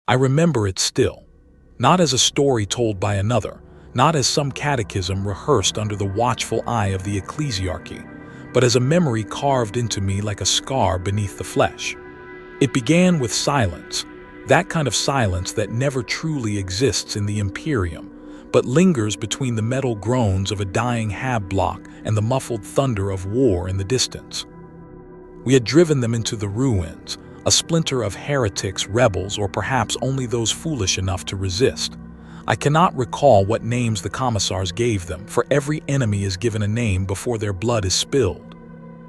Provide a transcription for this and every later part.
I remember it still, not as a story told by another, not as some catechism rehearsed under the watchful eye of the ecclesiarchy, but as a memory carved into me like a scar beneath the flesh. It began with silence, that kind of silence that never truly exists in the Imperium, but lingers between the metal groans of a dying hab block and the muffled thunder of war in the distance. We had driven them into the ruins, a splinter of heretics, rebels, or perhaps only those foolish enough to resist. I cannot recall what names the commissars gave them, for every enemy is given a name before their blood is spilled.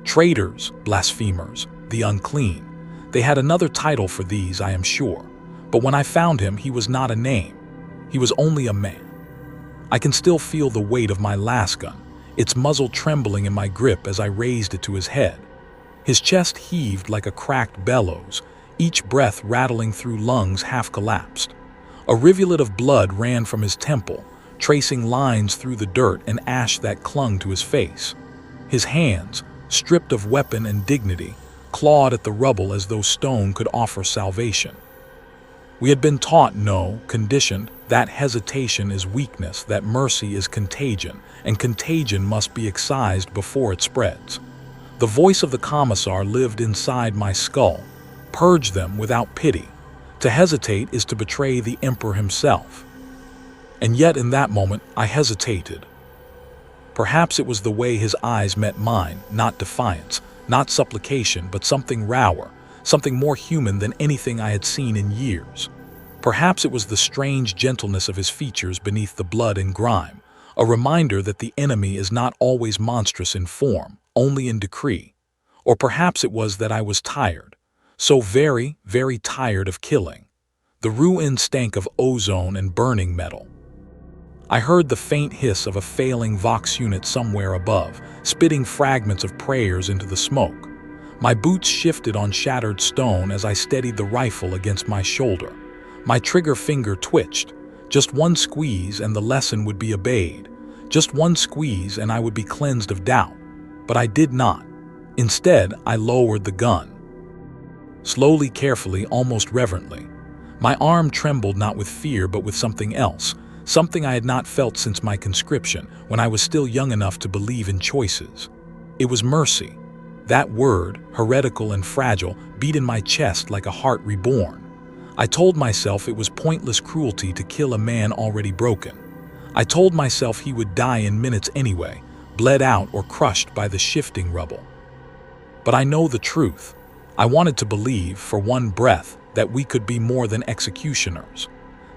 Traitors, blasphemers, the unclean. They had another title for these, I am sure. But when I found him, he was not a name. He was only a man. I can still feel the weight of my lasgun, its muzzle trembling in my grip as I raised it to his head. His chest heaved like a cracked bellows, each breath rattling through lungs half collapsed. A rivulet of blood ran from his temple, tracing lines through the dirt and ash that clung to his face. His hands, stripped of weapon and dignity, clawed at the rubble as though stone could offer salvation. We had been taught, no, conditioned, that hesitation is weakness, that mercy is contagion, and contagion must be excised before it spreads. The voice of the commissar lived inside my skull. Purge them without pity. To hesitate is to betray the emperor himself. And yet in that moment I hesitated. Perhaps it was the way his eyes met mine, not defiance, not supplication, but something rawer, something more human than anything I had seen in years. Perhaps it was the strange gentleness of his features beneath the blood and grime, a reminder that the enemy is not always monstrous in form, only in decree. Or perhaps it was that I was tired, so very, very tired of killing. The ruin stank of ozone and burning metal. I heard the faint hiss of a failing Vox unit somewhere above, spitting fragments of prayers into the smoke. My boots shifted on shattered stone as I steadied the rifle against my shoulder. My trigger finger twitched. Just one squeeze and the lesson would be obeyed. Just one squeeze and I would be cleansed of doubt. But I did not. Instead, I lowered the gun. Slowly, carefully, almost reverently. My arm trembled not with fear but with something else, something I had not felt since my conscription, when I was still young enough to believe in choices. It was mercy. That word, heretical and fragile, beat in my chest like a heart reborn. I told myself it was pointless cruelty to kill a man already broken. I told myself he would die in minutes anyway, bled out or crushed by the shifting rubble. But I know the truth. I wanted to believe, for one breath, that we could be more than executioners.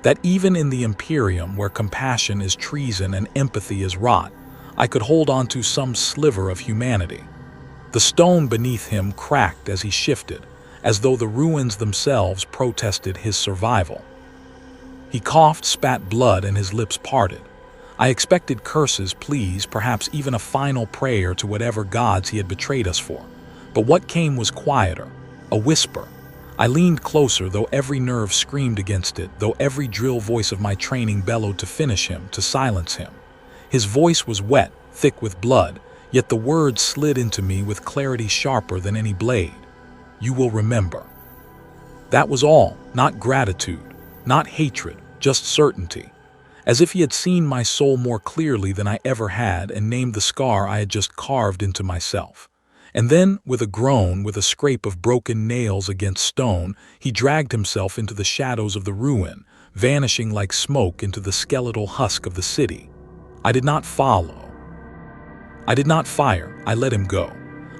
That even in the Imperium, where compassion is treason and empathy is rot, I could hold on to some sliver of humanity. The stone beneath him cracked as he shifted, as though the ruins themselves protested his survival. He coughed, spat blood, and his lips parted. I expected curses, pleas, perhaps even a final prayer to whatever gods he had betrayed us for. But what came was quieter, a whisper. I leaned closer, though every nerve screamed against it, though every drill voice of my training bellowed to finish him, to silence him. His voice was wet, thick with blood, yet the words slid into me with clarity sharper than any blade. You will remember. That was all, not gratitude, not hatred, just certainty. As if he had seen my soul more clearly than I ever had and named the scar I had just carved into myself. And then, with a groan, with a scrape of broken nails against stone, he dragged himself into the shadows of the ruin, vanishing like smoke into the skeletal husk of the city. I did not follow. I did not fire. I let him go.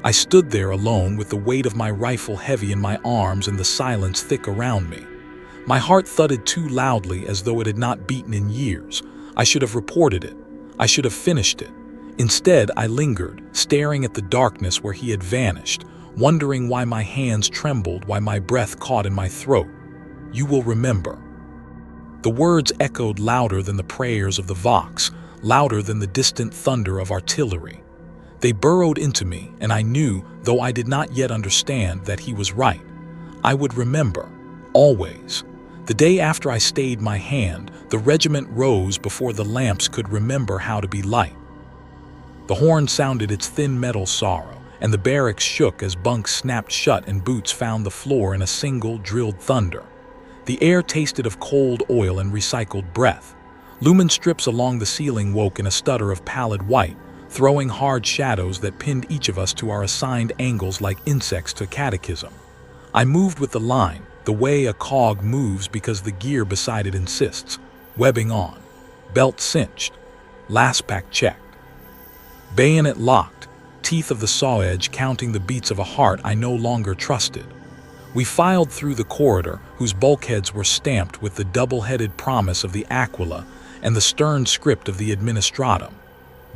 I stood there alone with the weight of my rifle heavy in my arms and the silence thick around me. My heart thudded too loudly as though it had not beaten in years. I should have reported it. I should have finished it. Instead, I lingered, staring at the darkness where he had vanished, wondering why my hands trembled, why my breath caught in my throat. You will remember. The words echoed louder than the prayers of the Vox, louder than the distant thunder of artillery. They burrowed into me, and I knew, though I did not yet understand, that he was right. I would remember, always. The day after I stayed my hand, the regiment rose before the lamps could remember how to be light. The horn sounded its thin metal sorrow, and the barracks shook as bunks snapped shut and boots found the floor in a single drilled thunder. The air tasted of cold oil and recycled breath. Lumen strips along the ceiling woke in a stutter of pallid white, throwing hard shadows that pinned each of us to our assigned angles like insects to catechism. I moved with the line, the way a cog moves because the gear beside it insists. Webbing on. Belt cinched. Last pack checked. Bayonet locked, teeth of the saw edge counting the beats of a heart I no longer trusted. We filed through the corridor, whose bulkheads were stamped with the double-headed promise of the Aquila and the stern script of the Administratum.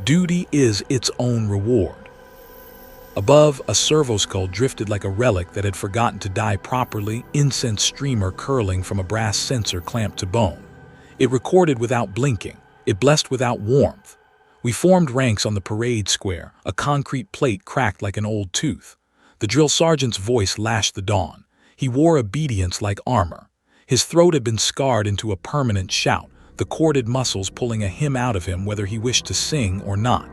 Duty is its own reward. Above, a servoskull drifted like a relic that had forgotten to die properly, incense streamer curling from a brass censer clamped to bone. It recorded without blinking. It blessed without warmth. We formed ranks on the parade square, a concrete plate cracked like an old tooth. The drill sergeant's voice lashed the dawn. He wore obedience like armor. His throat had been scarred into a permanent shout, the corded muscles pulling a hymn out of him whether he wished to sing or not.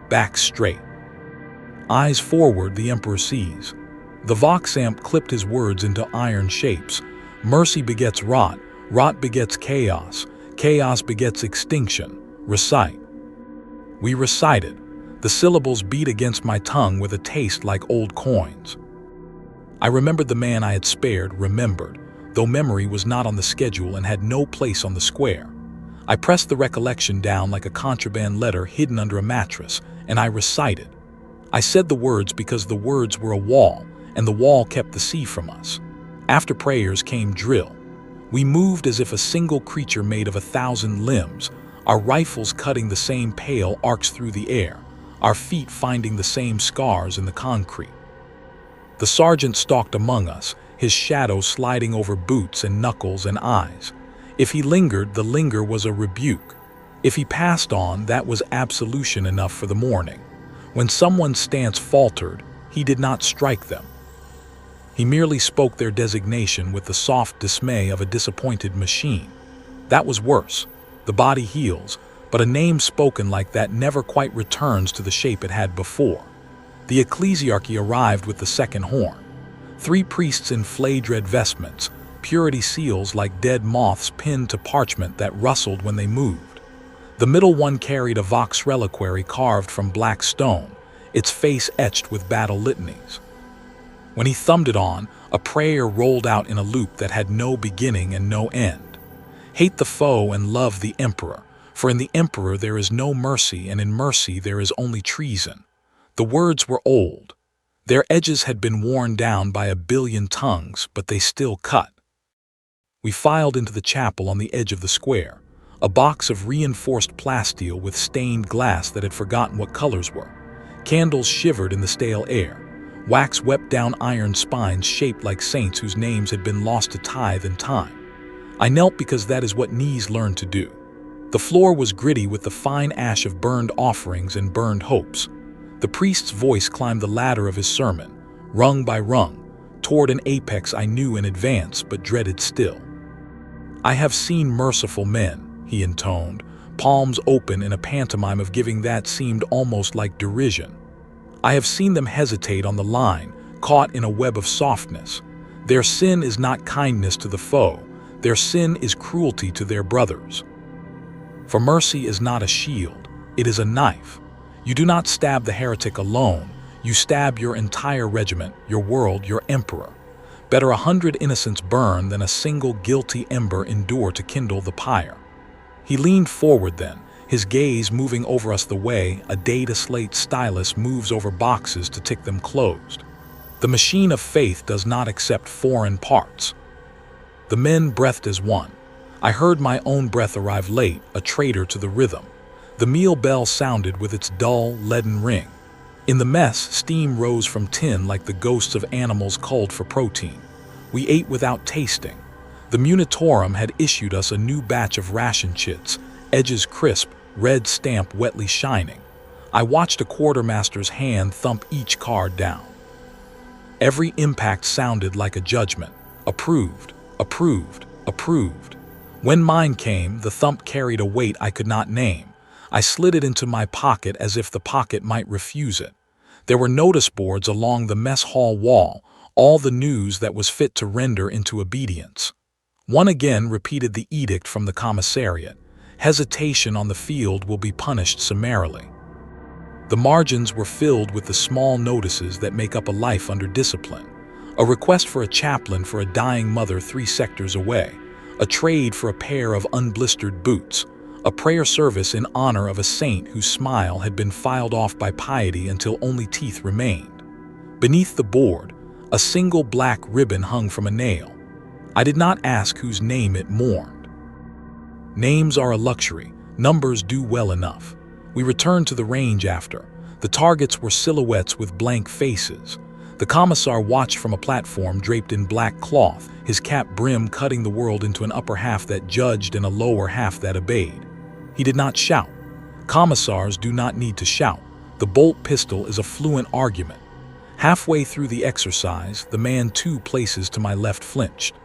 Back straight. Eyes forward, the Emperor sees. The Vox amp clipped his words into iron shapes. Mercy begets rot, rot begets chaos, chaos begets extinction. Recite. We recited. The syllables beat against my tongue with a taste like old coins. I remembered the man I had spared, remembered, though memory was not on the schedule and had no place on the square. I pressed the recollection down like a contraband letter hidden under a mattress, and I recited. I said the words because the words were a wall, and the wall kept the sea from us. After prayers came drill. We moved as if a single creature made of 1,000 limbs, our rifles cutting the same pale arcs through the air, our feet finding the same scars in the concrete. The sergeant stalked among us, his shadow sliding over boots and knuckles and eyes. If he lingered, the linger was a rebuke. If he passed on, that was absolution enough for the morning. When someone's stance faltered, he did not strike them. He merely spoke their designation with the soft dismay of a disappointed machine. That was worse. The body heals, but a name spoken like that never quite returns to the shape it had before. The ecclesiarchy arrived with the second horn. 3 priests in flayed red vestments, purity seals like dead moths pinned to parchment that rustled when they moved. The middle one carried a vox reliquary carved from black stone, its face etched with battle litanies. When he thumbed it on, a prayer rolled out in a loop that had no beginning and no end. Hate the foe and love the emperor, for in the emperor there is no mercy, and in mercy there is only treason. The words were old. Their edges had been worn down by 1 billion tongues, but they still cut. We filed into the chapel on the edge of the square, a box of reinforced plasteel with stained glass that had forgotten what colors were. Candles shivered in the stale air. Wax wept down iron spines shaped like saints whose names had been lost to tithe and time. I knelt because that is what knees learn to do. The floor was gritty with the fine ash of burned offerings and burned hopes. The priest's voice climbed the ladder of his sermon, rung by rung, toward an apex I knew in advance but dreaded still. I have seen merciful men, he intoned, palms open in a pantomime of giving that seemed almost like derision. I have seen them hesitate on the line, caught in a web of softness. Their sin is not kindness to the foe, their sin is cruelty to their brothers. For mercy is not a shield, it is a knife. You do not stab the heretic alone, you stab your entire regiment, your world, your emperor. Better 100 innocents burn than a single guilty ember endure to kindle the pyre. He leaned forward then, his gaze moving over us the way a data-slate stylus moves over boxes to tick them closed. The machine of faith does not accept foreign parts. The men breathed as one. I heard my own breath arrive late, a traitor to the rhythm. The meal bell sounded with its dull, leaden ring. In the mess, steam rose from tin like the ghosts of animals culled for protein. We ate without tasting. The Munitorum had issued us a new batch of ration chits, edges crisp, red stamp wetly shining. I watched a quartermaster's hand thump each card down. Every impact sounded like a judgment. Approved, approved, approved. When mine came, the thump carried a weight I could not name. I slid it into my pocket as if the pocket might refuse it. There were notice boards along the mess hall wall, all the news that was fit to render into obedience. One again repeated the edict from the commissariat. Hesitation on the field will be punished summarily. The margins were filled with the small notices that make up a life under discipline. A request for a chaplain for a dying mother 3 sectors away. A trade for a pair of unblistered boots. A prayer service in honor of a saint whose smile had been filed off by piety until only teeth remained. Beneath the board, a single black ribbon hung from a nail. I did not ask whose name it mourned. Names are a luxury, numbers do well enough. We returned to the range after. The targets were silhouettes with blank faces. The commissar watched from a platform draped in black cloth, his cap brim cutting the world into an upper half that judged and a lower half that obeyed. He did not shout. Commissars do not need to shout. The bolt pistol is a fluent argument. Halfway through the exercise, the man 2 places to my left flinched.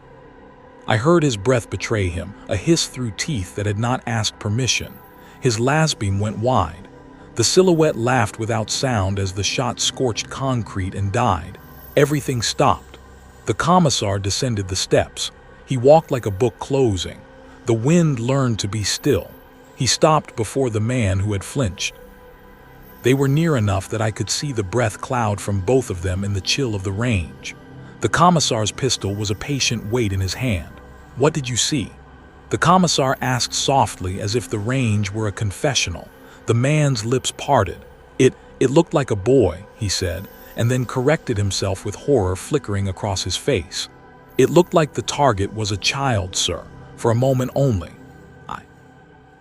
I heard his breath betray him, a hiss through teeth that had not asked permission. His las beam went wide. The silhouette laughed without sound as the shot scorched concrete and died. Everything stopped. The commissar descended the steps. He walked like a book closing. The wind learned to be still. He stopped before the man who had flinched. They were near enough that I could see the breath cloud from both of them in the chill of the range. The commissar's pistol was a patient weight in his hand. "What did you see?" The commissar asked softly as if the range were a confessional. The man's lips parted. It looked like a boy," he said, and then corrected himself with horror flickering across his face. "It looked like the target was a child, sir, for a moment only."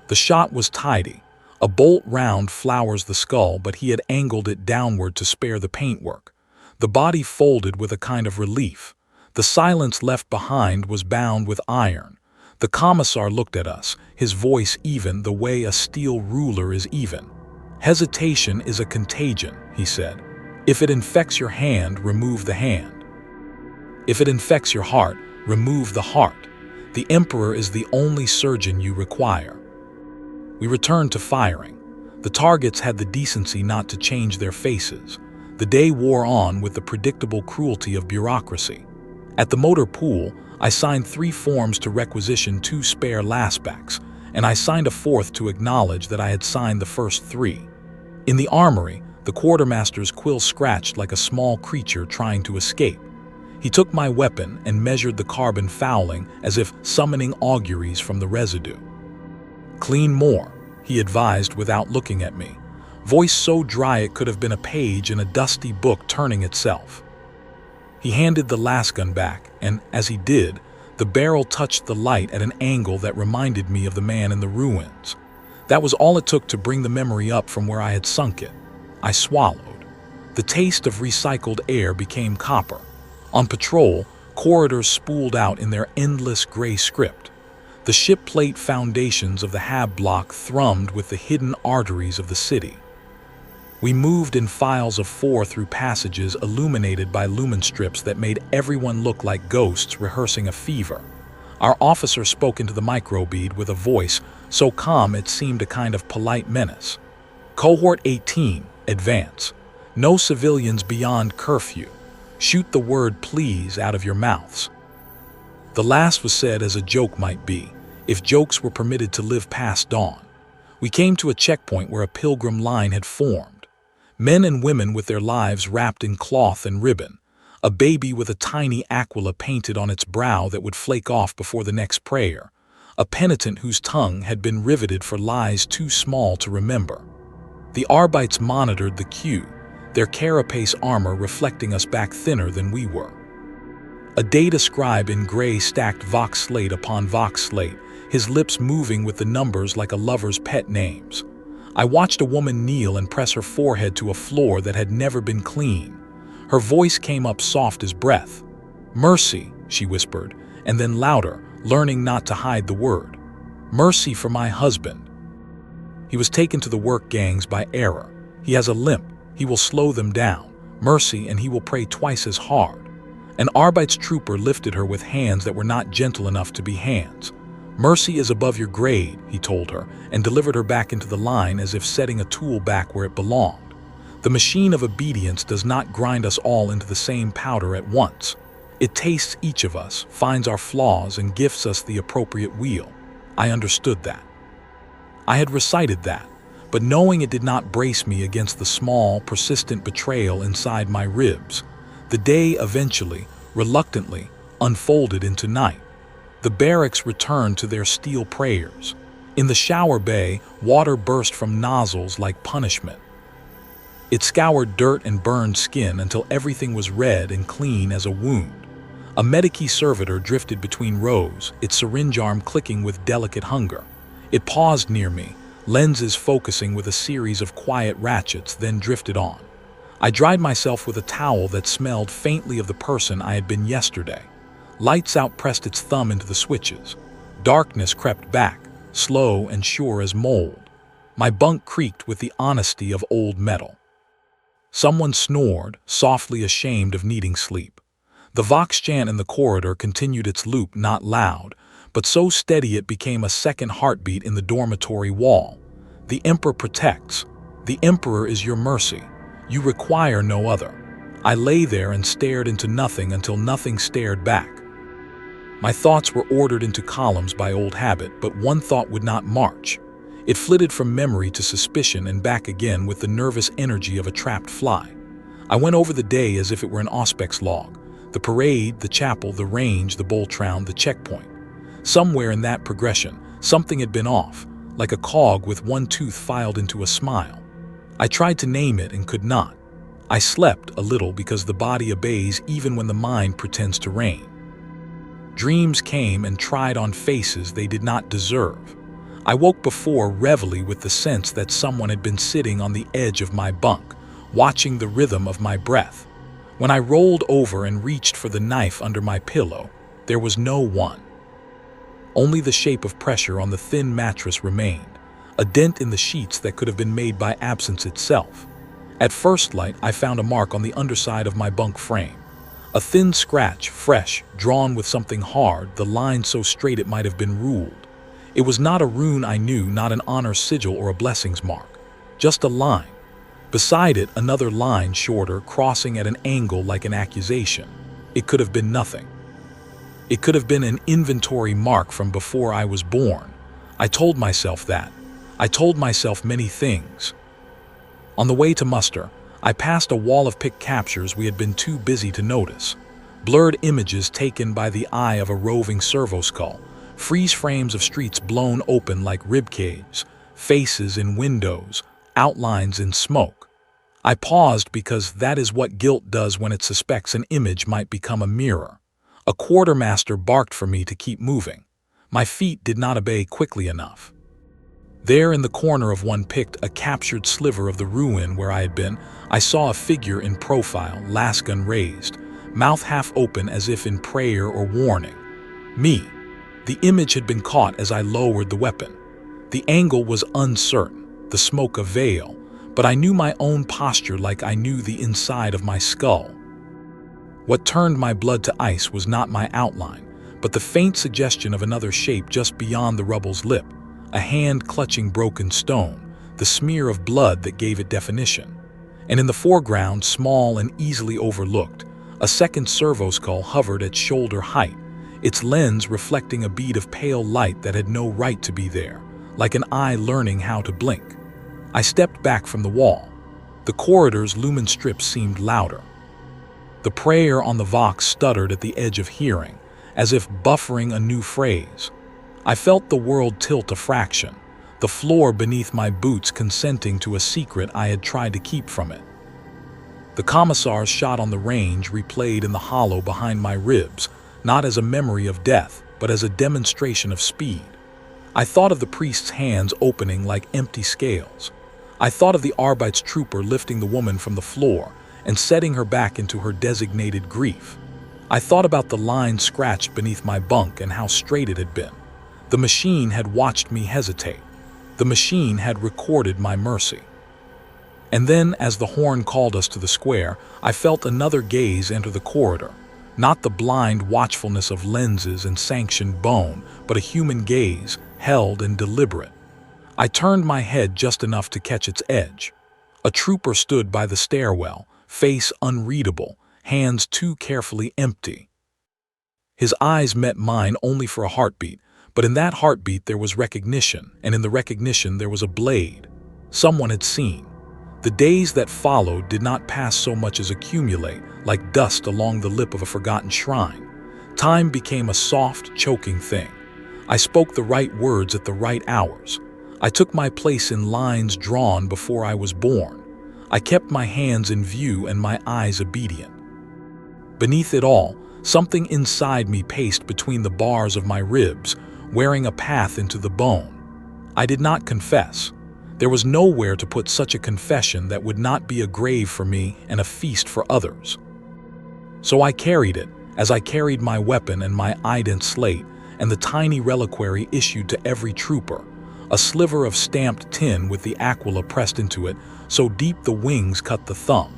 The shot was tidy. A bolt round flowers the skull, but he had angled it downward to spare the paintwork. The body folded with a kind of relief. The silence left behind was bound with iron. The commissar looked at us, his voice even the way a steel ruler is even. "Hesitation is a contagion," he said. "If it infects your hand, remove the hand. If it infects your heart, remove the heart. The Emperor is the only surgeon you require." We returned to firing. The targets had the decency not to change their faces. The day wore on with the predictable cruelty of bureaucracy. At the motor pool, I signed 3 forms to requisition 2 spare lastbacks, and I signed a 4th to acknowledge that I had signed the first 3. In the armory, the quartermaster's quill scratched like a small creature trying to escape. He took my weapon and measured the carbon fouling as if summoning auguries from the residue. "Clean more," he advised without looking at me. Voice so dry it could have been a page in a dusty book turning itself. He handed the lasgun back, and as he did, the barrel touched the light at an angle that reminded me of the man in the ruins. That was all it took to bring the memory up from where I had sunk it. I swallowed. The taste of recycled air became copper. On patrol, corridors spooled out in their endless gray script. The ship plate foundations of the hab block thrummed with the hidden arteries of the city. We moved in files of 4 through passages illuminated by lumen strips that made everyone look like ghosts rehearsing a fever. Our officer spoke into the microbead with a voice so calm it seemed a kind of polite menace. "Cohort 18, advance. No civilians beyond curfew. Shoot the word please out of your mouths." The last was said as a joke might be, if jokes were permitted to live past dawn. We came to a checkpoint where a pilgrim line had formed. Men and women with their lives wrapped in cloth and ribbon. A baby with a tiny aquila painted on its brow that would flake off before the next prayer. A penitent whose tongue had been riveted for lies too small to remember. The Arbites monitored the queue, their carapace armor reflecting us back thinner than we were. A data scribe in gray stacked Vox slate upon Vox slate, his lips moving with the numbers like a lover's pet names. I watched a woman kneel and press her forehead to a floor that had never been clean. Her voice came up soft as breath. "Mercy," she whispered, and then louder, learning not to hide the word. "Mercy for my husband. He was taken to the work gangs by error. He has a limp. He will slow them down. Mercy, and he will pray twice as hard." An Arbite's trooper lifted her with hands that were not gentle enough to be hands. "Mercy is above your grade," he told her, and delivered her back into the line as if setting a tool back where it belonged. The machine of obedience does not grind us all into the same powder at once. It tastes each of us, finds our flaws, and gifts us the appropriate wheel. I understood that. I had recited that, but knowing it did not brace me against the small, persistent betrayal inside my ribs. The day eventually, reluctantly, unfolded into night. The barracks returned to their steel prayers. In the shower bay, water burst from nozzles like punishment. It scoured dirt and burned skin until everything was red and clean as a wound. A medici servitor drifted between rows, its syringe arm clicking with delicate hunger. It paused near me, lenses focusing with a series of quiet ratchets, then drifted on. I dried myself with a towel that smelled faintly of the person I had been yesterday. Lights Out pressed its thumb into the switches. Darkness crept back, slow and sure as mold. My bunk creaked with the honesty of old metal. Someone snored, softly ashamed of needing sleep. The Vox chant in the corridor continued its loop, not loud, but so steady it became a second heartbeat in the dormitory wall. The Emperor protects. The Emperor is your mercy. You require no other. I lay there and stared into nothing until nothing stared back. My thoughts were ordered into columns by old habit, but one thought would not march. It flitted from memory to suspicion and back again with the nervous energy of a trapped fly. I went over the day as if it were an auspex log. The parade, the chapel, the range, the bolt round, the checkpoint. Somewhere in that progression, something had been off, like a cog with one tooth filed into a smile. I tried to name it and could not. I slept a little because the body obeys even when the mind pretends to reign. Dreams came and tried on faces they did not deserve. I woke before reveille with the sense that someone had been sitting on the edge of my bunk, watching the rhythm of my breath. When I rolled over and reached for the knife under my pillow, there was no one. Only the shape of pressure on the thin mattress remained, a dent in the sheets that could have been made by absence itself. At first light, I found a mark on the underside of my bunk frame. A thin scratch, fresh, drawn with something hard, the line so straight it might have been ruled. It was not a rune I knew, not an honor sigil or a blessings mark. Just a line. Beside it, another line shorter, crossing at an angle like an accusation. It could have been nothing. It could have been an inventory mark from before I was born. I told myself that. I told myself many things. On the way to muster, I passed a wall of pick captures we had been too busy to notice. Blurred images taken by the eye of a roving servo skull, freeze frames of streets blown open like ribcage, faces in windows, outlines in smoke. I paused because that is what guilt does when it suspects an image might become a mirror. A quartermaster barked for me to keep moving. My feet did not obey quickly enough. There in the corner of one picked a captured sliver of the ruin where I had been, I saw a figure in profile, lasgun raised, mouth half open as if in prayer or warning. Me. The image had been caught as I lowered the weapon. The angle was uncertain, the smoke a veil, but I knew my own posture like I knew the inside of my skull. What turned my blood to ice was not my outline, but the faint suggestion of another shape just beyond the rubble's lip, a hand clutching broken stone, the smear of blood that gave it definition. And in the foreground, small and easily overlooked, a second servo skull hovered at shoulder height, its lens reflecting a bead of pale light that had no right to be there, like an eye learning how to blink. I stepped back from the wall. The corridor's lumen strips seemed louder. The prayer on the Vox stuttered at the edge of hearing, as if buffering a new phrase. I felt the world tilt a fraction, the floor beneath my boots consenting to a secret I had tried to keep from it. The commissar's shot on the range replayed in the hollow behind my ribs, not as a memory of death, but as a demonstration of speed. I thought of the priest's hands opening like empty scales. I thought of the Arbeitstrooper lifting the woman from the floor and setting her back into her designated grief. I thought about the line scratched beneath my bunk and how straight it had been. The machine had watched me hesitate. The machine had recorded my mercy. And then, as the horn called us to the square, I felt another gaze enter the corridor. Not the blind watchfulness of lenses and sanctioned bone, but a human gaze, held and deliberate. I turned my head just enough to catch its edge. A trooper stood by the stairwell, face unreadable, hands too carefully empty. His eyes met mine only for a heartbeat, but in that heartbeat there was recognition, and in the recognition there was a blade. Someone had seen. The days that followed did not pass so much as accumulate, like dust along the lip of a forgotten shrine. Time became a soft, choking thing. I spoke the right words at the right hours. I took my place in lines drawn before I was born. I kept my hands in view and my eyes obedient. Beneath it all, something inside me paced between the bars of my ribs, wearing a path into the bone. I did not confess. There was nowhere to put such a confession that would not be a grave for me and a feast for others. So I carried it, as I carried my weapon and my ident slate, and the tiny reliquary issued to every trooper, a sliver of stamped tin with the aquila pressed into it, so deep the wings cut the thumb.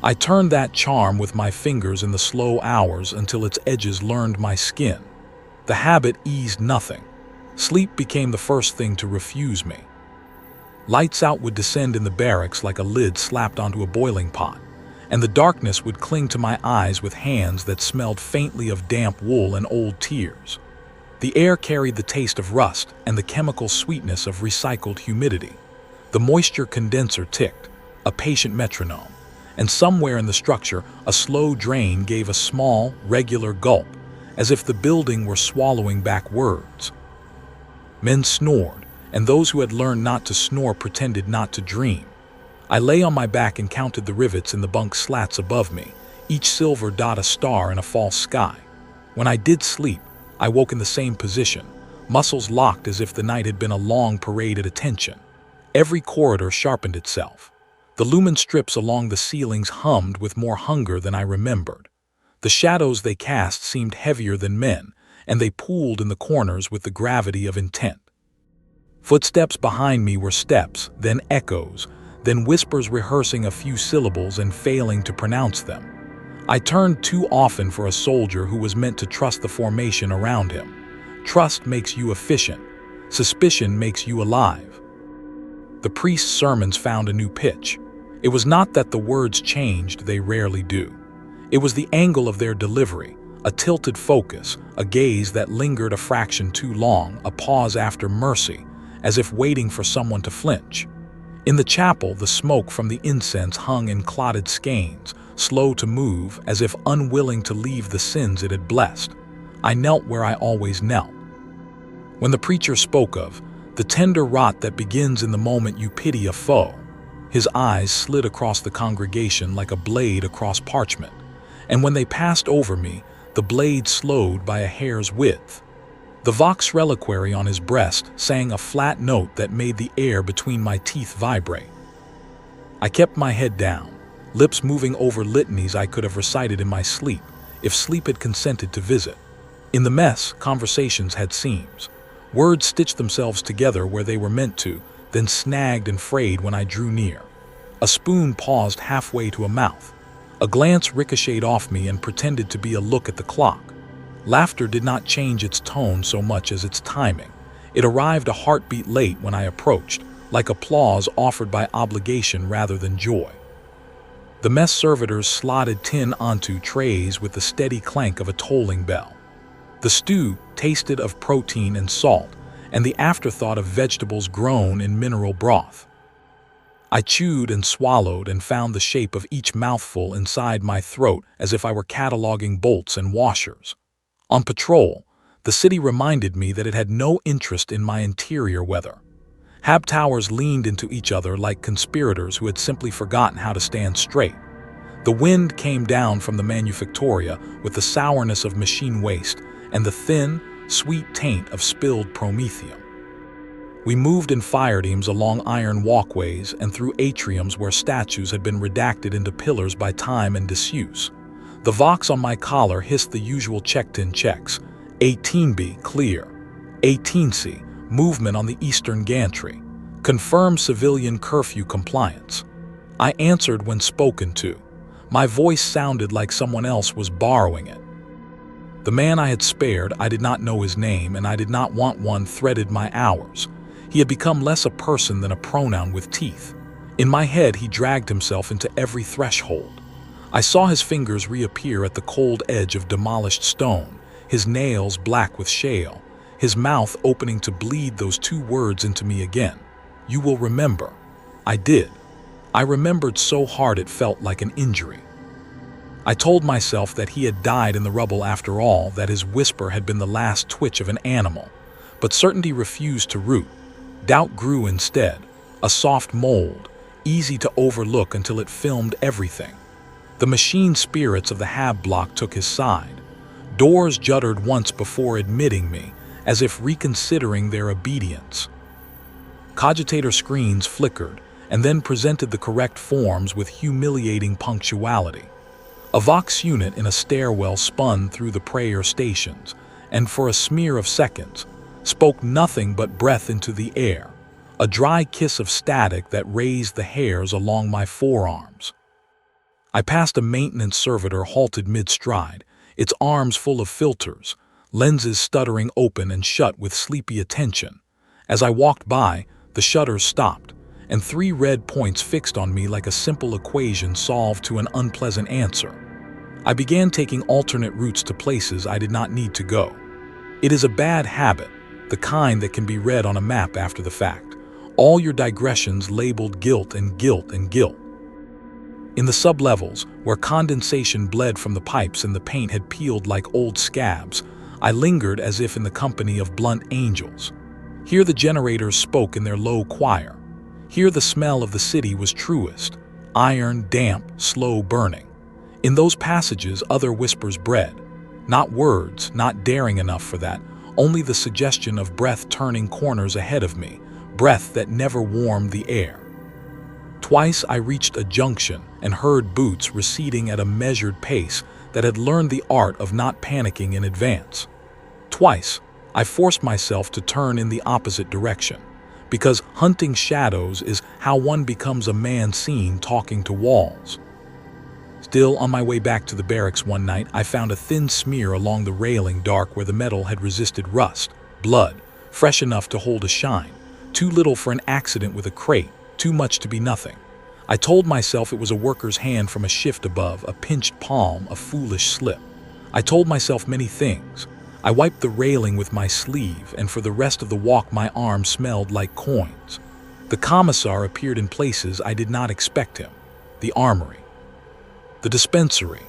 I turned that charm with my fingers in the slow hours until its edges learned my skin. The habit eased nothing. Sleep became the first thing to refuse me. Lights out would descend in the barracks like a lid slapped onto a boiling pot, and the darkness would cling to my eyes with hands that smelled faintly of damp wool and old tears. The air carried the taste of rust and the chemical sweetness of recycled humidity. The moisture condenser ticked, a patient metronome, and somewhere in the structure a slow drain gave a small, regular gulp, as if the building were swallowing back words. Men snored, and those who had learned not to snore pretended not to dream. I lay on my back and counted the rivets in the bunk slats above me, each silver dot a star in a false sky. When I did sleep, I woke in the same position, muscles locked as if the night had been a long parade at attention. Every corridor sharpened itself. The lumen strips along the ceilings hummed with more hunger than I remembered. The shadows they cast seemed heavier than men, and they pooled in the corners with the gravity of intent. Footsteps behind me were steps, then echoes, then whispers rehearsing a few syllables and failing to pronounce them. I turned too often for a soldier who was meant to trust the formation around him. Trust makes you efficient. Suspicion makes you alive. The priest's sermons found a new pitch. It was not that the words changed, they rarely do. It was the angle of their delivery, a tilted focus, a gaze that lingered a fraction too long, a pause after mercy, as if waiting for someone to flinch. In the chapel, the smoke from the incense hung in clotted skeins, slow to move, as if unwilling to leave the sins it had blessed. I knelt where I always knelt. When the preacher spoke of the tender rot that begins in the moment you pity a foe, his eyes slid across the congregation like a blade across parchment, and when they passed over me, the blade slowed by a hair's width. The vox reliquary on his breast sang a flat note that made the air between my teeth vibrate. I kept my head down, lips moving over litanies I could have recited in my sleep, if sleep had consented to visit. In the mess, conversations had seams. Words stitched themselves together where they were meant to, then snagged and frayed when I drew near. A spoon paused halfway to a mouth. A glance ricocheted off me and pretended to be a look at the clock. Laughter did not change its tone so much as its timing. It arrived a heartbeat late when I approached, like applause offered by obligation rather than joy. The mess servitors slotted tin onto trays with the steady clank of a tolling bell. The stew tasted of protein and salt, and the afterthought of vegetables grown in mineral broth. I chewed and swallowed and found the shape of each mouthful inside my throat as if I were cataloging bolts and washers. On patrol, the city reminded me that it had no interest in my interior weather. Hab towers leaned into each other like conspirators who had simply forgotten how to stand straight. The wind came down from the manufactoria with the sourness of machine waste and the thin, sweet taint of spilled promethium. We moved in fire teams along iron walkways and through atriums where statues had been redacted into pillars by time and disuse. The vox on my collar hissed the usual checked-in checks. 18B, clear. 18C, movement on the eastern gantry. Confirm civilian curfew compliance. I answered when spoken to. My voice sounded like someone else was borrowing it. The man I had spared, I did not know his name, and I did not want one, threaded my hours. He had become less a person than a pronoun with teeth. In my head, he dragged himself into every threshold. I saw his fingers reappear at the cold edge of demolished stone, his nails black with shale, his mouth opening to bleed those two words into me again. You will remember. I did. I remembered so hard it felt like an injury. I told myself that he had died in the rubble after all, that his whisper had been the last twitch of an animal. But certainty refused to root. Doubt grew instead, a soft mold, easy to overlook until it filmed everything. The machine spirits of the Hab block took his side. Doors juddered once before admitting me, as if reconsidering their obedience. Cogitator screens flickered, and then presented the correct forms with humiliating punctuality. A Vox unit in a stairwell spun through the prayer stations, and for a smear of seconds, spoke nothing but breath into the air, a dry kiss of static that raised the hairs along my forearms. I passed a maintenance servitor halted mid-stride, its arms full of filters, lenses stuttering open and shut with sleepy attention. As I walked by, the shutters stopped, and 3 red points fixed on me like a simple equation solved to an unpleasant answer. I began taking alternate routes to places I did not need to go. It is a bad habit, the kind that can be read on a map after the fact. All your digressions labeled guilt and guilt and guilt. In the sublevels, where condensation bled from the pipes and the paint had peeled like old scabs, I lingered as if in the company of blunt angels. Here the generators spoke in their low choir. Here the smell of the city was truest, iron, damp, slow burning. In those passages other whispers bred. Not words, not daring enough for that, only the suggestion of breath turning corners ahead of me, breath that never warmed the air. Twice I reached a junction and heard boots receding at a measured pace that had learned the art of not panicking in advance. Twice, I forced myself to turn in the opposite direction, because hunting shadows is how one becomes a man seen talking to walls. Still on my way back to the barracks one night, I found a thin smear along the railing dark where the metal had resisted rust, blood, fresh enough to hold a shine, too little for an accident with a crate, too much to be nothing. I told myself it was a worker's hand from a shift above, a pinched palm, a foolish slip. I told myself many things. I wiped the railing with my sleeve, and for the rest of the walk my arm smelled like coins. The commissar appeared in places I did not expect him. The armory. The dispensary.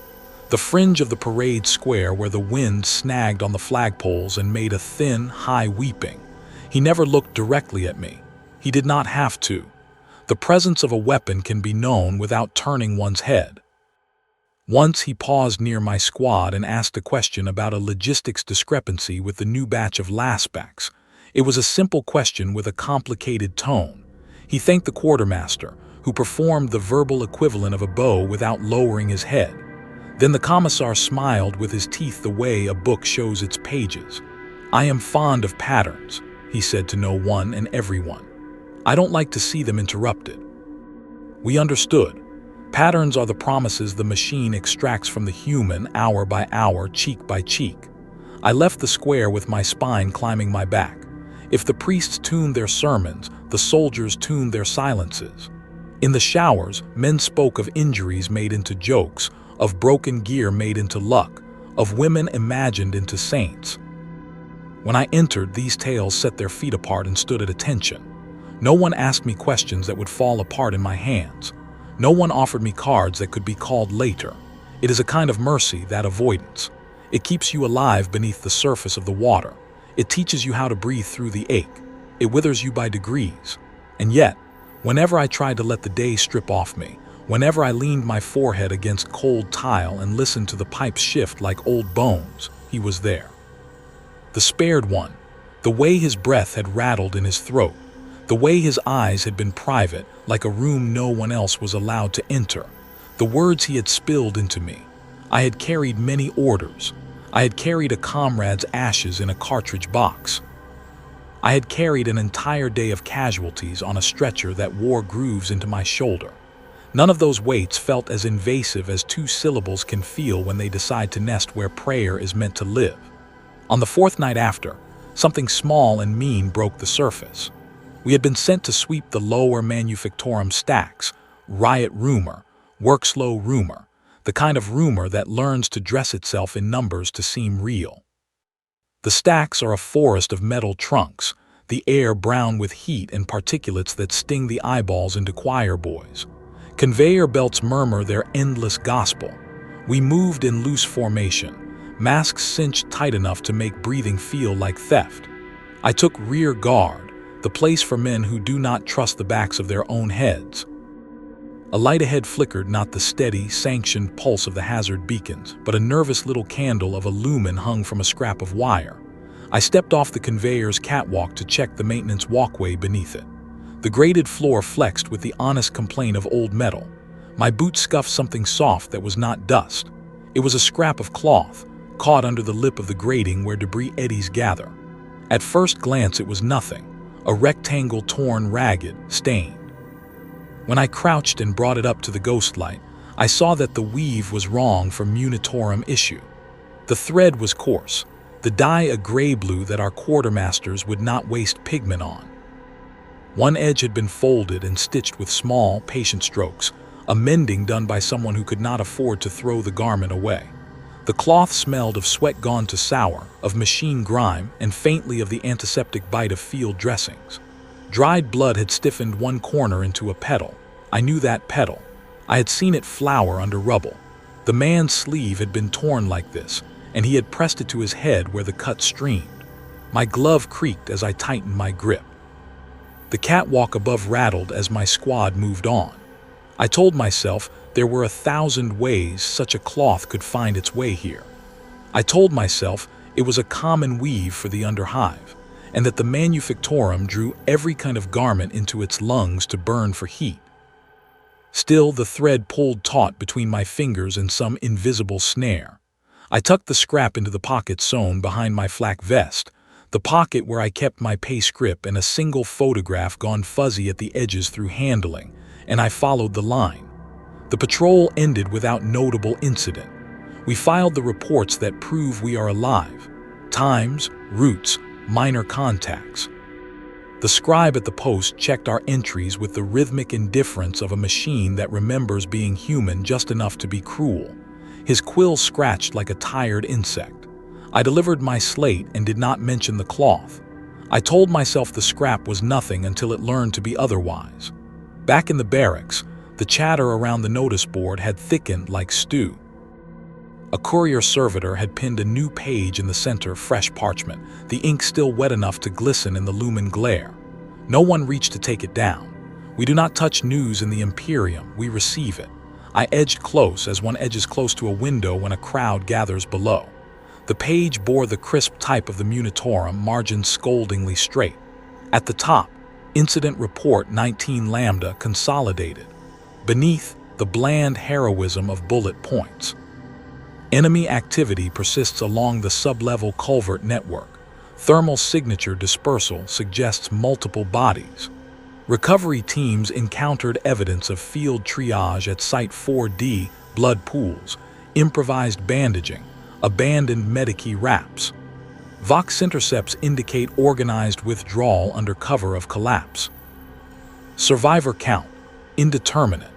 The fringe of the parade square where the wind snagged on the flagpoles and made a thin, high weeping. He never looked directly at me. He did not have to. The presence of a weapon can be known without turning one's head. Once he paused near my squad and asked a question about a logistics discrepancy with the new batch of lastbacks. It was a simple question with a complicated tone. He thanked the quartermaster, who performed the verbal equivalent of a bow without lowering his head. Then the commissar smiled with his teeth the way a book shows its pages. "I am fond of patterns," he said to no one and everyone. "I don't like to see them interrupted." We understood. Patterns are the promises the machine extracts from the human hour by hour, cheek by cheek. I left the square with my spine climbing my back. If the priests tuned their sermons, the soldiers tuned their silences. In the showers, men spoke of injuries made into jokes, of broken gear made into luck, of women imagined into saints. When I entered, these tales set their feet apart and stood at attention. No one asked me questions that would fall apart in my hands. No one offered me cards that could be called later. It is a kind of mercy, that avoidance. It keeps you alive beneath the surface of the water. It teaches you how to breathe through the ache. It withers you by degrees. And yet, whenever I tried to let the day strip off me, whenever I leaned my forehead against cold tile and listened to the pipes shift like old bones, he was there. The spared one, the way his breath had rattled in his throat, the way his eyes had been private, like a room no one else was allowed to enter, the words he had spilled into me. I had carried many orders. I had carried a comrade's ashes in a cartridge box. I had carried an entire day of casualties on a stretcher that wore grooves into my shoulder. None of those weights felt as invasive as 2 syllables can feel when they decide to nest where prayer is meant to live. On the 4th night after, something small and mean broke the surface. We had been sent to sweep the lower manufactorum stacks, riot rumor, work slow rumor, the kind of rumor that learns to dress itself in numbers to seem real. The stacks are a forest of metal trunks, the air brown with heat and particulates that sting the eyeballs into choir boys. Conveyor belts murmur their endless gospel. We moved in loose formation, masks cinched tight enough to make breathing feel like theft. I took rear guard, the place for men who do not trust the backs of their own heads. A light ahead flickered, not the steady, sanctioned pulse of the hazard beacons, but a nervous little candle of a lumen hung from a scrap of wire. I stepped off the conveyor's catwalk to check the maintenance walkway beneath it. The grated floor flexed with the honest complaint of old metal. My boot scuffed something soft that was not dust. It was a scrap of cloth, caught under the lip of the grating where debris eddies gather. At first glance it was nothing, a rectangle torn ragged, stained. When I crouched and brought it up to the ghost light, I saw that the weave was wrong for Munitorum issue. The thread was coarse, the dye a gray-blue that our quartermasters would not waste pigment on. One edge had been folded and stitched with small, patient strokes, a mending done by someone who could not afford to throw the garment away. The cloth smelled of sweat gone to sour, of machine grime, and faintly of the antiseptic bite of field dressings. Dried blood had stiffened one corner into a petal. I knew that petal. I had seen it flower under rubble. The man's sleeve had been torn like this, and he had pressed it to his head where the cut streamed. My glove creaked as I tightened my grip. The catwalk above rattled as my squad moved on. I told myself there were 1,000 ways such a cloth could find its way here. I told myself it was a common weave for the underhive, and that the manufactorum drew every kind of garment into its lungs to burn for heat. Still, the thread pulled taut between my fingers in some invisible snare. I tucked the scrap into the pocket sewn behind my flak vest, the pocket where I kept my pace grip and a single photograph gone fuzzy at the edges through handling, and I followed the line. The patrol ended without notable incident. We filed the reports that prove we are alive. Times, routes, minor contacts. The scribe at the post checked our entries with the rhythmic indifference of a machine that remembers being human just enough to be cruel. His quill scratched like a tired insect. I delivered my slate and did not mention the cloth. I told myself the scrap was nothing until it learned to be otherwise. Back in the barracks, the chatter around the notice board had thickened like stew. A courier servitor had pinned a new page in the center, fresh parchment, the ink still wet enough to glisten in the lumen glare. No one reached to take it down. We do not touch news in the Imperium, we receive it. I edged close as one edges close to a window when a crowd gathers below. The page bore the crisp type of the Munitorum, margins scoldingly straight. At the top, Incident Report 19 Lambda consolidated. Beneath, the bland heroism of bullet points. Enemy activity persists along the sub-level culvert network. Thermal signature dispersal suggests multiple bodies. Recovery teams encountered evidence of field triage at Site 4D, blood pools, improvised bandaging, abandoned Medikey wraps. Vox intercepts indicate organized withdrawal under cover of collapse. Survivor count, indeterminate.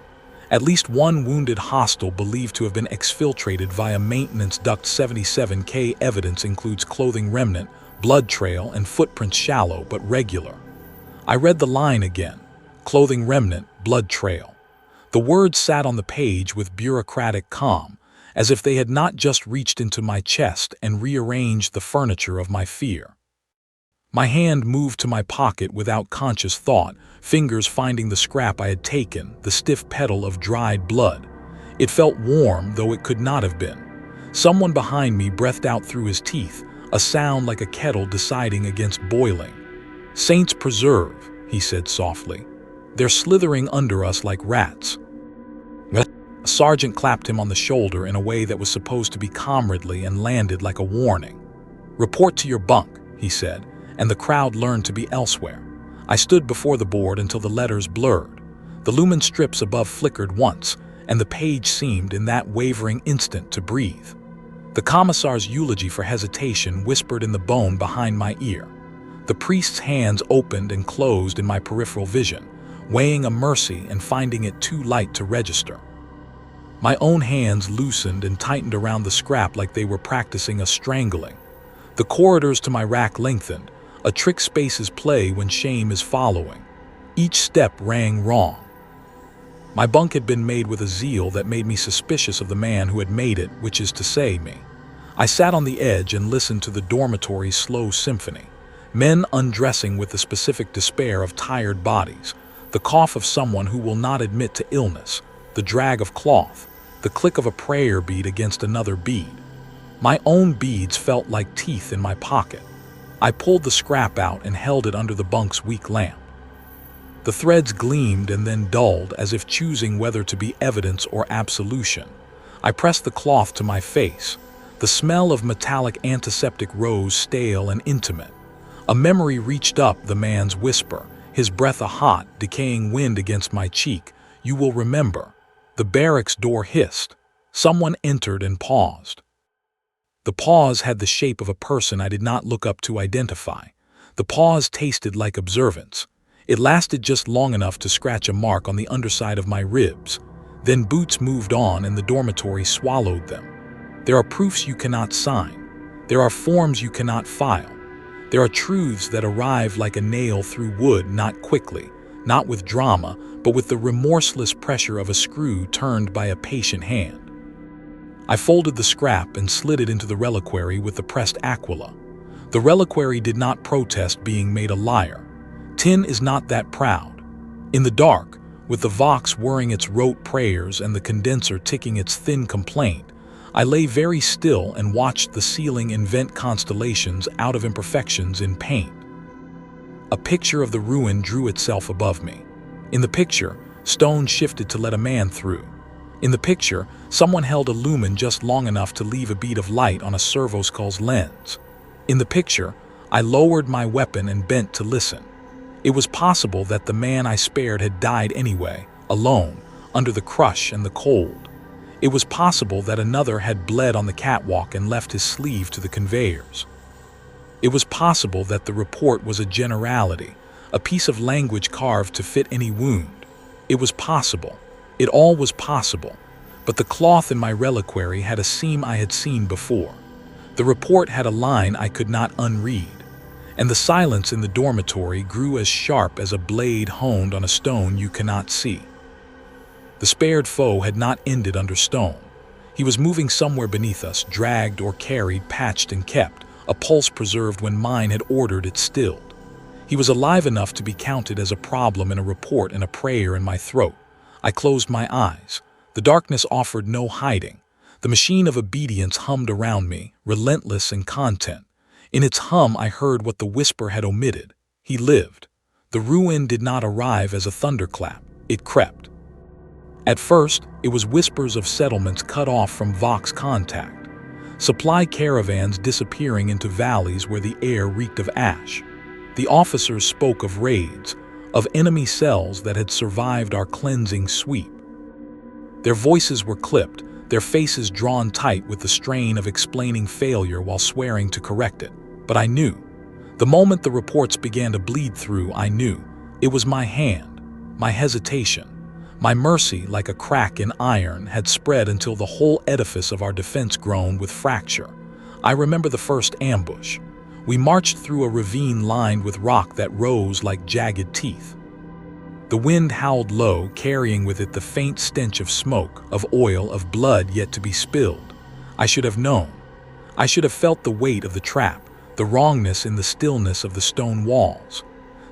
At least one wounded hostile believed to have been exfiltrated via maintenance duct. 77K evidence includes clothing remnant, blood trail, and footprints shallow but regular. I read the line again, clothing remnant, blood trail. The words sat on the page with bureaucratic calm, as if they had not just reached into my chest and rearranged the furniture of my fear. My hand moved to my pocket without conscious thought, fingers finding the scrap I had taken, the stiff petal of dried blood. It felt warm, though it could not have been. Someone behind me breathed out through his teeth, a sound like a kettle deciding against boiling. "Saints preserve," he said softly. "They're slithering under us like rats." A sergeant clapped him on the shoulder in a way that was supposed to be comradely and landed like a warning. "Report to your bunk," he said, and the crowd learned to be elsewhere. I stood before the board until the letters blurred. The lumen strips above flickered once, and the page seemed, in that wavering instant, to breathe. The commissar's eulogy for hesitation whispered in the bone behind my ear. The priest's hands opened and closed in my peripheral vision, weighing a mercy and finding it too light to register. My own hands loosened and tightened around the scrap like they were practicing a strangling. The corridors to my rack lengthened, a trick spaces play when shame is following. Each step rang wrong. My bunk had been made with a zeal that made me suspicious of the man who had made it, which is to say, me. I sat on the edge and listened to the dormitory's slow symphony. Men undressing with the specific despair of tired bodies, the cough of someone who will not admit to illness, the drag of cloth, the click of a prayer bead against another bead. My own beads felt like teeth in my pocket. I pulled the scrap out and held it under the bunk's weak lamp. The threads gleamed and then dulled, as if choosing whether to be evidence or absolution. I pressed the cloth to my face. The smell of metallic antiseptic rose stale and intimate. A memory reached up the man's whisper, his breath a hot, decaying wind against my cheek. You will remember. The barracks door hissed. Someone entered and paused. The pause had the shape of a person I did not look up to identify. The pause tasted like observance. It lasted just long enough to scratch a mark on the underside of my ribs. Then boots moved on and the dormitory swallowed them. There are proofs you cannot sign. There are forms you cannot file. There are truths that arrive like a nail through wood, not quickly, not with drama, but with the remorseless pressure of a screw turned by a patient hand. I folded the scrap and slid it into the reliquary with the pressed aquila. The reliquary did not protest being made a liar. Tin is not that proud. In the dark, with the vox whirring its rote prayers and the condenser ticking its thin complaint, I lay very still and watched the ceiling invent constellations out of imperfections in paint. A picture of the ruin drew itself above me. In the picture, stone shifted to let a man through. In the picture, someone held a lumen just long enough to leave a bead of light on a servoskull's lens. In the picture, I lowered my weapon and bent to listen. It was possible that the man I spared had died anyway, alone, under the crush and the cold. It was possible that another had bled on the catwalk and left his sleeve to the conveyors. It was possible that the report was a generality, a piece of language carved to fit any wound. It was possible. It all was possible. But the cloth in my reliquary had a seam I had seen before. The report had a line I could not unread. And the silence in the dormitory grew as sharp as a blade honed on a stone you cannot see. The spared foe had not ended under stone. He was moving somewhere beneath us, dragged or carried, patched and kept, a pulse preserved when mine had ordered it stilled. He was alive enough to be counted as a problem in a report and a prayer in my throat. I closed my eyes. The darkness offered no hiding. The machine of obedience hummed around me, relentless in content. In its hum I heard what the whisper had omitted. He lived. The ruin did not arrive as a thunderclap. It crept. At first, it was whispers of settlements cut off from Vox contact, supply caravans disappearing into valleys where the air reeked of ash. The officers spoke of raids, of enemy cells that had survived our cleansing sweep. Their voices were clipped, their faces drawn tight with the strain of explaining failure while swearing to correct it. But I knew. The moment the reports began to bleed through, I knew. It was my hand, my hesitation. My mercy, like a crack in iron, had spread until the whole edifice of our defense groaned with fracture. I remember the first ambush. We marched through a ravine lined with rock that rose like jagged teeth. The wind howled low, carrying with it the faint stench of smoke, of oil, of blood yet to be spilled. I should have known. I should have felt the weight of the trap, the wrongness in the stillness of the stone walls.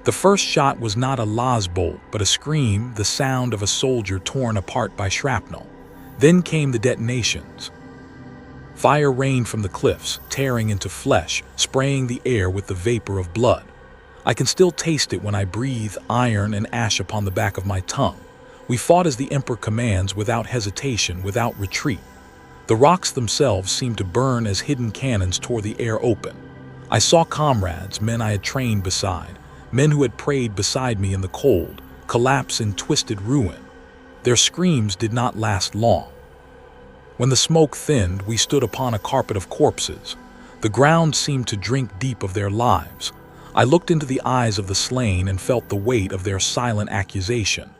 The first shot was not a lasbolt, but a scream, the sound of a soldier torn apart by shrapnel. Then came the detonations. Fire rained from the cliffs, tearing into flesh, spraying the air with the vapor of blood. I can still taste it when I breathe iron and ash upon the back of my tongue. We fought as the Emperor commands, without hesitation, without retreat. The rocks themselves seemed to burn as hidden cannons tore the air open. I saw comrades, men I had trained beside, men who had prayed beside me in the cold, collapse in twisted ruin. Their screams did not last long. When the smoke thinned, we stood upon a carpet of corpses. The ground seemed to drink deep of their lives. I looked into the eyes of the slain and felt the weight of their silent accusation.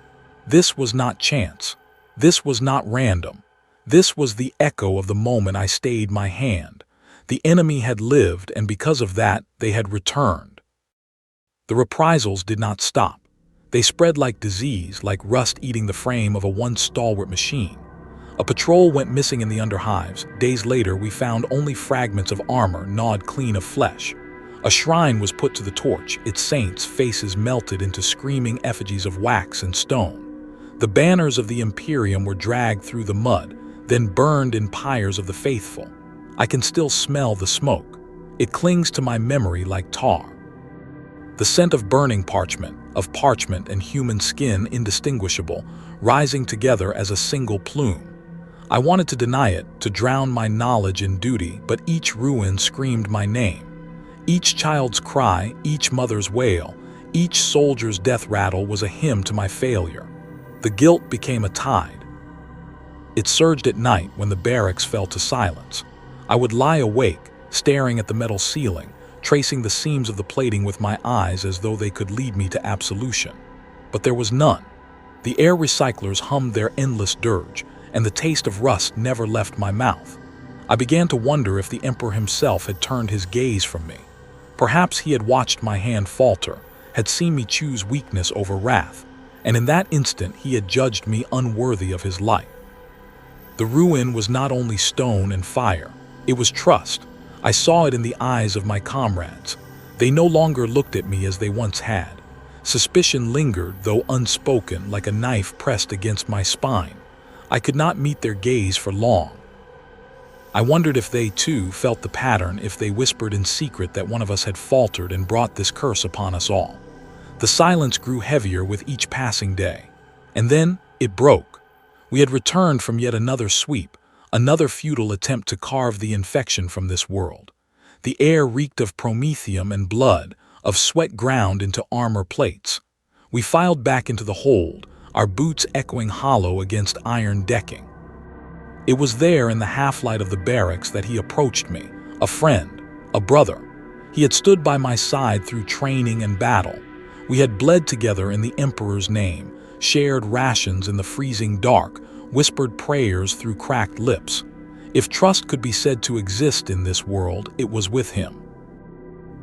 This was not chance. This was not random. This was the echo of the moment I stayed my hand. The enemy had lived, and because of that, they had returned. The reprisals did not stop. They spread like disease, like rust eating the frame of a once stalwart machine. A patrol went missing in the underhives. Days later, we found only fragments of armor gnawed clean of flesh. A shrine was put to the torch, its saints' faces melted into screaming effigies of wax and stone. The banners of the Imperium were dragged through the mud, then burned in pyres of the faithful. I can still smell the smoke. It clings to my memory like tar. The scent of burning parchment and human skin indistinguishable, rising together as a single plume. I wanted to deny it, to drown my knowledge in duty, but each ruin screamed my name. Each child's cry, each mother's wail, each soldier's death rattle was a hymn to my failure. The guilt became a tide. It surged at night when the barracks fell to silence. I would lie awake, staring at the metal ceiling, tracing the seams of the plating with my eyes as though they could lead me to absolution. But there was none. The air recyclers hummed their endless dirge, and the taste of rust never left my mouth. I began to wonder if the Emperor himself had turned his gaze from me. Perhaps he had watched my hand falter, had seen me choose weakness over wrath, and in that instant he had judged me unworthy of his light. The ruin was not only stone and fire, it was trust. I saw it in the eyes of my comrades. They no longer looked at me as they once had. Suspicion lingered, though unspoken, like a knife pressed against my spine. I could not meet their gaze for long. I wondered if they, too, felt the pattern, if they whispered in secret that one of us had faltered and brought this curse upon us all. The silence grew heavier with each passing day. And then it broke. We had returned from yet another sweep, another futile attempt to carve the infection from this world. The air reeked of promethium and blood, of sweat ground into armor plates. We filed back into the hold, our boots echoing hollow against iron decking. It was there in the half-light of the barracks that he approached me, a friend, a brother. He had stood by my side through training and battle. We had bled together in the Emperor's name, shared rations in the freezing dark, whispered prayers through cracked lips. If trust could be said to exist in this world, it was with him.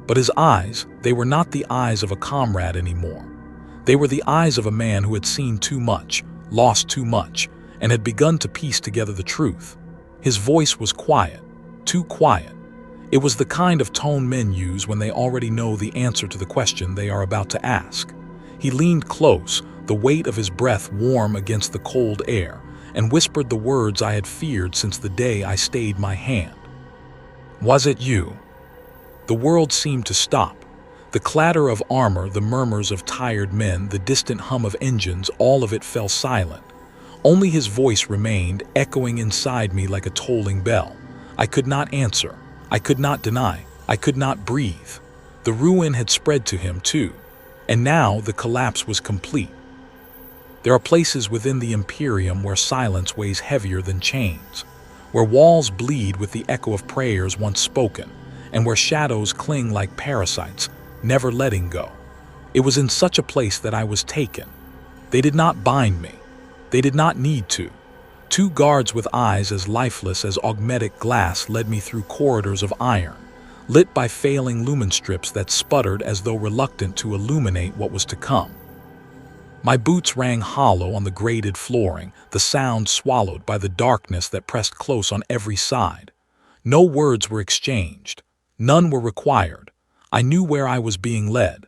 But his eyes, they were not the eyes of a comrade anymore. They were the eyes of a man who had seen too much, lost too much, and had begun to piece together the truth. His voice was quiet, too quiet. It was the kind of tone men use when they already know the answer to the question they are about to ask. He leaned close, the weight of his breath warm against the cold air, and whispered the words I had feared since the day I stayed my hand. "Was it you?" The world seemed to stop. The clatter of armor, the murmurs of tired men, the distant hum of engines, all of it fell silent. Only his voice remained, echoing inside me like a tolling bell. I could not answer. I could not deny. I could not breathe. The ruin had spread to him, too. And now the collapse was complete. There are places within the Imperium where silence weighs heavier than chains, where walls bleed with the echo of prayers once spoken, and where shadows cling like parasites, never letting go. It was in such a place that I was taken. They did not bind me. They did not need to. Two guards with eyes as lifeless as augmetic glass led me through corridors of iron, lit by failing lumen strips that sputtered as though reluctant to illuminate what was to come. My boots rang hollow on the grated flooring, the sound swallowed by the darkness that pressed close on every side. No words were exchanged. None were required. I knew where I was being led.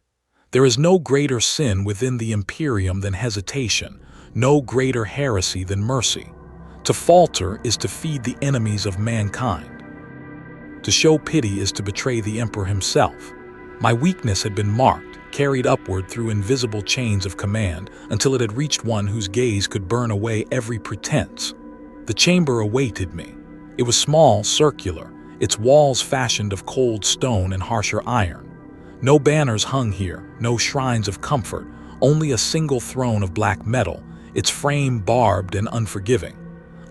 There is no greater sin within the Imperium than hesitation, no greater heresy than mercy. To falter is to feed the enemies of mankind. To show pity is to betray the Emperor himself. My weakness had been marked, carried upward through invisible chains of command until it had reached one whose gaze could burn away every pretense. The chamber awaited me. It was small, circular, its walls fashioned of cold stone and harsher iron. No banners hung here, no shrines of comfort, only a single throne of black metal, its frame barbed and unforgiving.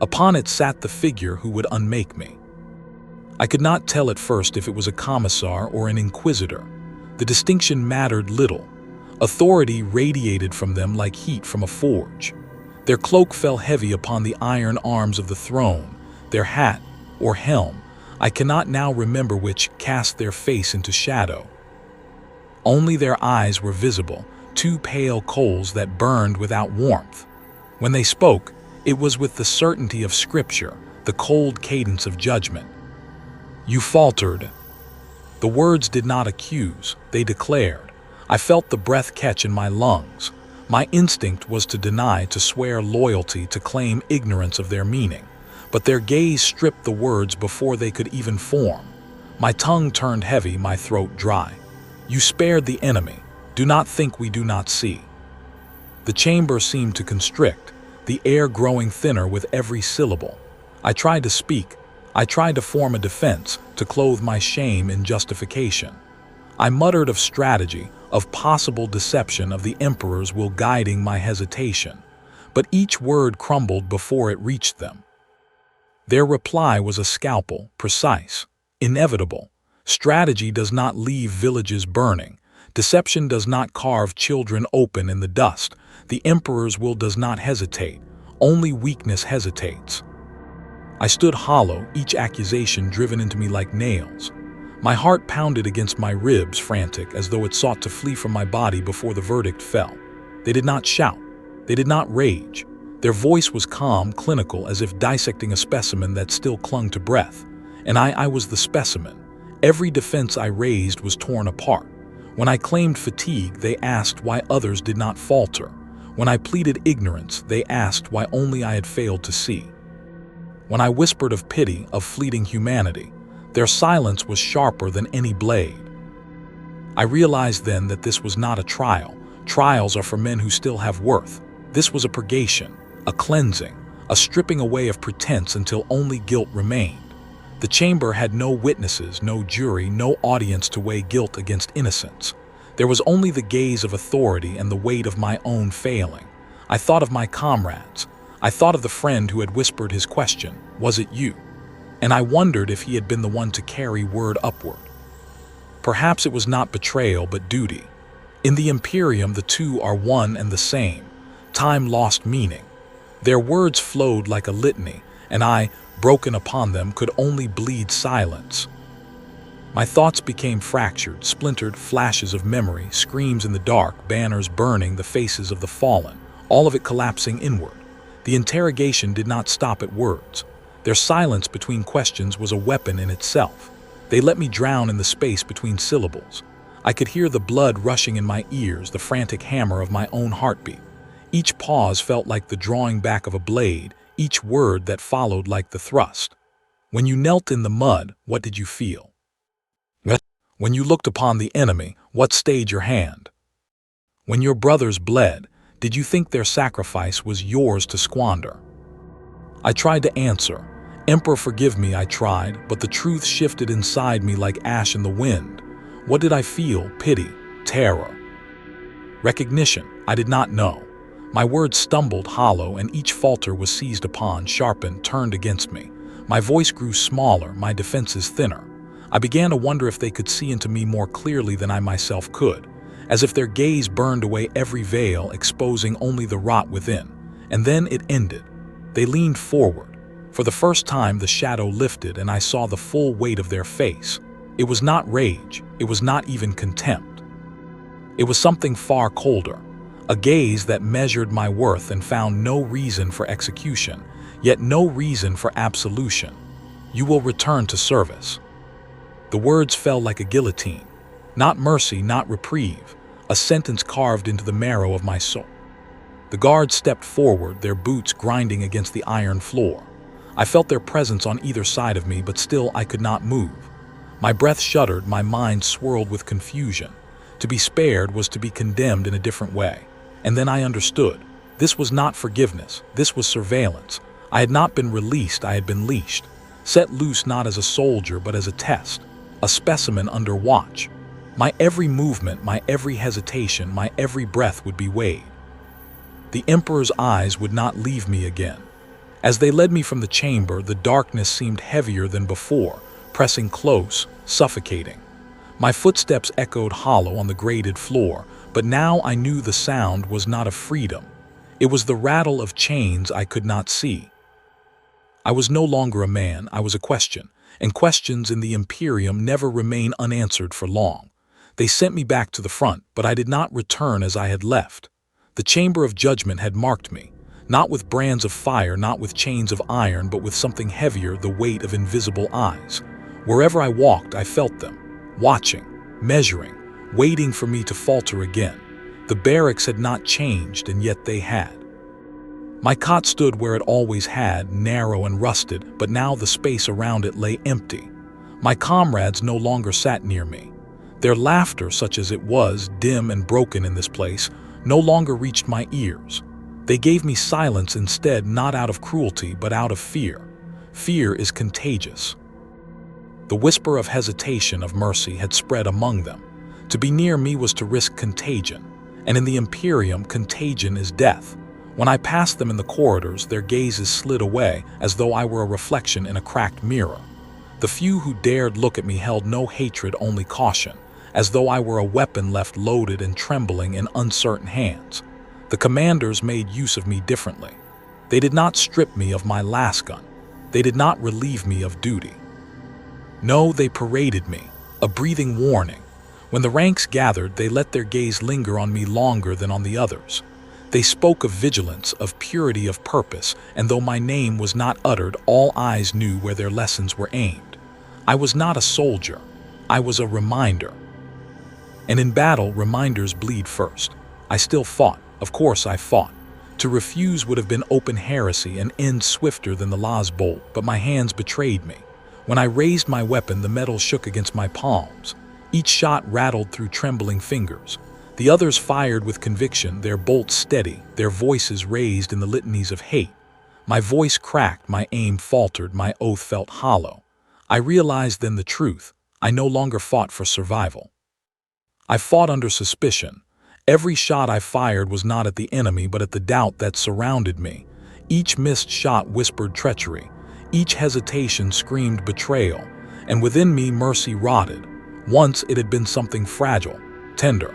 Upon it sat the figure who would unmake me. I could not tell at first if it was a commissar or an inquisitor. The distinction mattered little. Authority radiated from them like heat from a forge. Their cloak fell heavy upon the iron arms of the throne, their hat, or helm, I cannot now remember which cast their face into shadow. Only their eyes were visible, two pale coals that burned without warmth. When they spoke, it was with the certainty of Scripture, the cold cadence of judgment. You faltered. The words did not accuse, they declared. I felt the breath catch in my lungs. My instinct was to deny, to swear loyalty, to claim ignorance of their meaning. But their gaze stripped the words before they could even form. My tongue turned heavy, my throat dry. You spared the enemy. Do not think we do not see. The chamber seemed to constrict, the air growing thinner with every syllable. I tried to speak. I tried to form a defense, to clothe my shame in justification. I muttered of strategy, of possible deception, of the Emperor's will guiding my hesitation. But each word crumbled before it reached them. Their reply was a scalpel, precise, inevitable. Strategy does not leave villages burning. Deception does not carve children open in the dust. The Emperor's will does not hesitate. Only weakness hesitates. I stood hollow, each accusation driven into me like nails. My heart pounded against my ribs, frantic, as though it sought to flee from my body before the verdict fell. They did not shout. They did not rage. Their voice was calm, clinical, as if dissecting a specimen that still clung to breath. And I was the specimen. Every defense I raised was torn apart. When I claimed fatigue, they asked why others did not falter. When I pleaded ignorance, they asked why only I had failed to see. When I whispered of pity, of fleeting humanity, their silence was sharper than any blade. I realized then that this was not a trial. Trials are for men who still have worth. This was a purgation, a cleansing, a stripping away of pretense until only guilt remained. The chamber had no witnesses, no jury, no audience to weigh guilt against innocence. There was only the gaze of authority and the weight of my own failing. I thought of my comrades. I thought of the friend who had whispered his question, "Was it you?" And I wondered if he had been the one to carry word upward. Perhaps it was not betrayal but duty. In the Imperium, the two are one and the same. Time lost meaning. Their words flowed like a litany, and I, broken upon them, could only bleed silence. My thoughts became fractured, splintered flashes of memory, screams in the dark, banners burning, the faces of the fallen, all of it collapsing inward. The interrogation did not stop at words. Their silence between questions was a weapon in itself. They let me drown in the space between syllables. I could hear the blood rushing in my ears, the frantic hammer of my own heartbeat. Each pause felt like the drawing back of a blade, each word that followed like the thrust. When you knelt in the mud, what did you feel? When you looked upon the enemy, what stayed your hand? When your brothers bled, did you think their sacrifice was yours to squander? I tried to answer. Emperor, forgive me, I tried, but the truth shifted inside me like ash in the wind. What did I feel? Pity, terror, recognition? I did not know. My words stumbled hollow, and each falter was seized upon, sharpened, turned against me. My voice grew smaller, my defenses thinner. I began to wonder if they could see into me more clearly than I myself could, as if their gaze burned away every veil, exposing only the rot within. And then it ended. They leaned forward. For the first time, the shadow lifted, and I saw the full weight of their face. It was not rage. It was not even contempt. It was something far colder. A gaze that measured my worth and found no reason for execution, yet no reason for absolution. You will return to service. The words fell like a guillotine. Not mercy, not reprieve. A sentence carved into the marrow of my soul. The guards stepped forward, their boots grinding against the iron floor. I felt their presence on either side of me, but still I could not move. My breath shuddered, my mind swirled with confusion. To be spared was to be condemned in a different way. And then I understood. This was not forgiveness. This was surveillance. I had not been released, I had been leashed. Set loose not as a soldier, but as a test. A specimen under watch. My every movement, my every hesitation, my every breath would be weighed. The Emperor's eyes would not leave me again. As they led me from the chamber, the darkness seemed heavier than before, pressing close, suffocating. My footsteps echoed hollow on the grated floor, but now I knew the sound was not of freedom. It was the rattle of chains I could not see. I was no longer a man, I was a question, and questions in the Imperium never remain unanswered for long. They sent me back to the front, but I did not return as I had left. The chamber of judgment had marked me, not with brands of fire, not with chains of iron, but with something heavier, the weight of invisible eyes. Wherever I walked, I felt them, watching, measuring, waiting for me to falter again. The barracks had not changed, and yet they had. My cot stood where it always had, narrow and rusted, but now the space around it lay empty. My comrades no longer sat near me. Their laughter, such as it was, dim and broken in this place, no longer reached my ears. They gave me silence instead, not out of cruelty, but out of fear. Fear is contagious. The whisper of hesitation, of mercy, had spread among them. To be near me was to risk contagion, and in the Imperium, contagion is death. When I passed them in the corridors, their gazes slid away, as though I were a reflection in a cracked mirror. The few who dared look at me held no hatred, only caution, as though I were a weapon left loaded and trembling in uncertain hands. The commanders made use of me differently. They did not strip me of my lasgun. They did not relieve me of duty. No, they paraded me, a breathing warning. When the ranks gathered, they let their gaze linger on me longer than on the others. They spoke of vigilance, of purity of purpose, and though my name was not uttered, all eyes knew where their lessons were aimed. I was not a soldier. I was a reminder. And in battle, reminders bleed first. I still fought. Of course I fought. To refuse would have been open heresy and end swifter than the law's bolt, but my hands betrayed me. When I raised my weapon, the metal shook against my palms. Each shot rattled through trembling fingers. The others fired with conviction, their bolts steady, their voices raised in the litanies of hate. My voice cracked, my aim faltered, my oath felt hollow. I realized then the truth. I no longer fought for survival. I fought under suspicion. Every shot I fired was not at the enemy, but at the doubt that surrounded me. Each missed shot whispered treachery. Each hesitation screamed betrayal. And within me, mercy rotted. Once it had been something fragile, tender.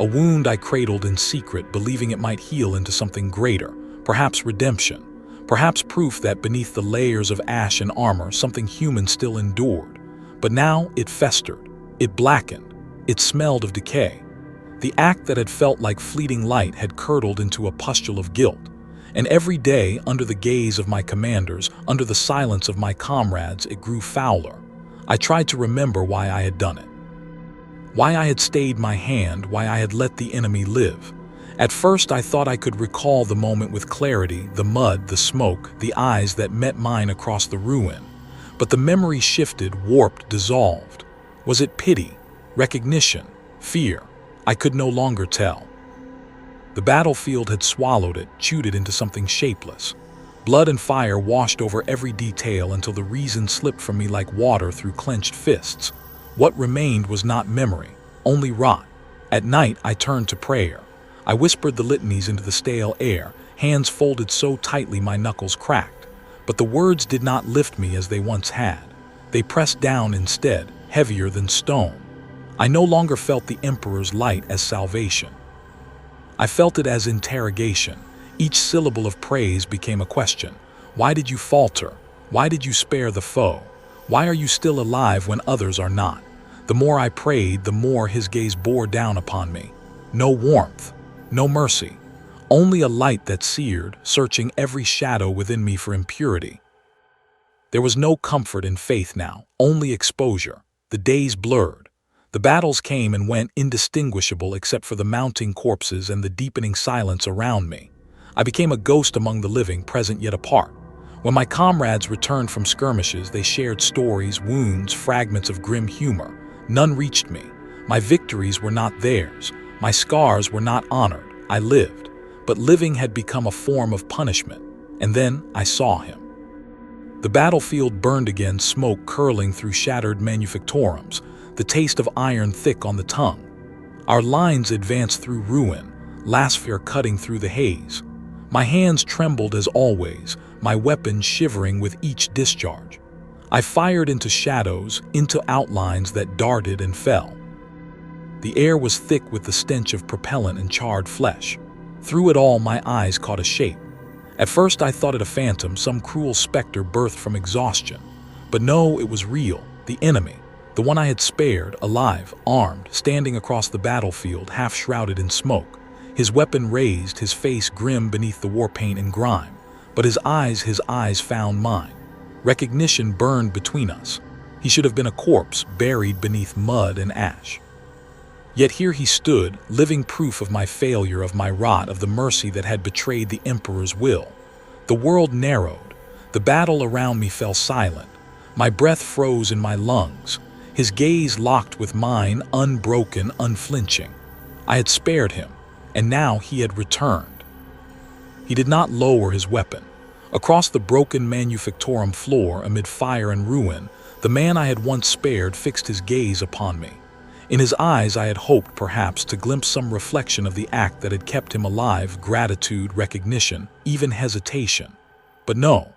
A wound I cradled in secret, believing it might heal into something greater, perhaps redemption, perhaps proof that beneath the layers of ash and armor, something human still endured. But now it festered, it blackened, it smelled of decay. The act that had felt like fleeting light had curdled into a pustule of guilt. And every day, under the gaze of my commanders, under the silence of my comrades, it grew fouler. I tried to remember why I had done it. Why I had stayed my hand, why I had let the enemy live. At first I thought I could recall the moment with clarity, the mud, the smoke, the eyes that met mine across the ruin. But the memory shifted, warped, dissolved. Was it pity, recognition, fear? I could no longer tell. The battlefield had swallowed it, chewed it into something shapeless. Blood and fire washed over every detail until the reason slipped from me like water through clenched fists. What remained was not memory, only rot. At night, I turned to prayer. I whispered the litanies into the stale air, hands folded so tightly my knuckles cracked. But the words did not lift me as they once had. They pressed down instead, heavier than stone. I no longer felt the Emperor's light as salvation. I felt it as interrogation. Each syllable of praise became a question. Why did you falter? Why did you spare the foe? Why are you still alive when others are not? The more I prayed, the more his gaze bore down upon me. No warmth, no mercy, only a light that seared, searching every shadow within me for impurity. There was no comfort in faith now, only exposure. The days blurred. The battles came and went, indistinguishable except for the mounting corpses and the deepening silence around me. I became a ghost among the living, present yet apart. When my comrades returned from skirmishes, they shared stories, wounds, fragments of grim humor. None reached me. My victories were not theirs. My scars were not honored. I lived. But living had become a form of punishment. And then I saw him. The battlefield burned again, smoke curling through shattered manufactorums, the taste of iron thick on the tongue. Our lines advanced through ruin, lasphir cutting through the haze. My hands trembled as always, my weapon shivering with each discharge. I fired into shadows, into outlines that darted and fell. The air was thick with the stench of propellant and charred flesh. Through it all, my eyes caught a shape. At first I thought it a phantom, some cruel specter birthed from exhaustion. But no, it was real, the enemy, the one I had spared, alive, armed, standing across the battlefield, half shrouded in smoke. His weapon raised, his face grim beneath the war paint and grime. But his eyes found mine. Recognition burned between us. He should have been a corpse, buried beneath mud and ash. Yet here he stood, living proof of my failure, of my rot, of the mercy that had betrayed the Emperor's will. The world narrowed. The battle around me fell silent. My breath froze in my lungs. His gaze locked with mine, unbroken, unflinching. I had spared him, and now he had returned. He did not lower his weapon. Across the broken manufactorum floor, amid fire and ruin, the man I had once spared fixed his gaze upon me. In his eyes I had hoped, perhaps, to glimpse some reflection of the act that had kept him alive, gratitude, recognition, even hesitation. But no.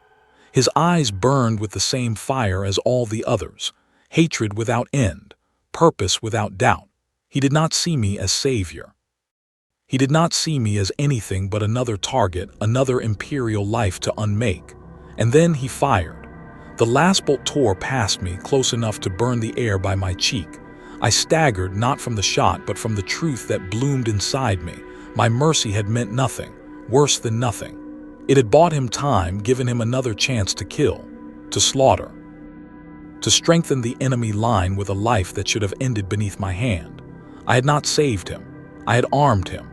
His eyes burned with the same fire as all the others, hatred without end, purpose without doubt. He did not see me as savior. He did not see me as anything but another target, another imperial life to unmake. And then he fired. The last bolt tore past me, close enough to burn the air by my cheek. I staggered, not from the shot, but from the truth that bloomed inside me. My mercy had meant nothing, worse than nothing. It had bought him time, given him another chance to kill, to slaughter, to strengthen the enemy line with a life that should have ended beneath my hand. I had not saved him. I had armed him.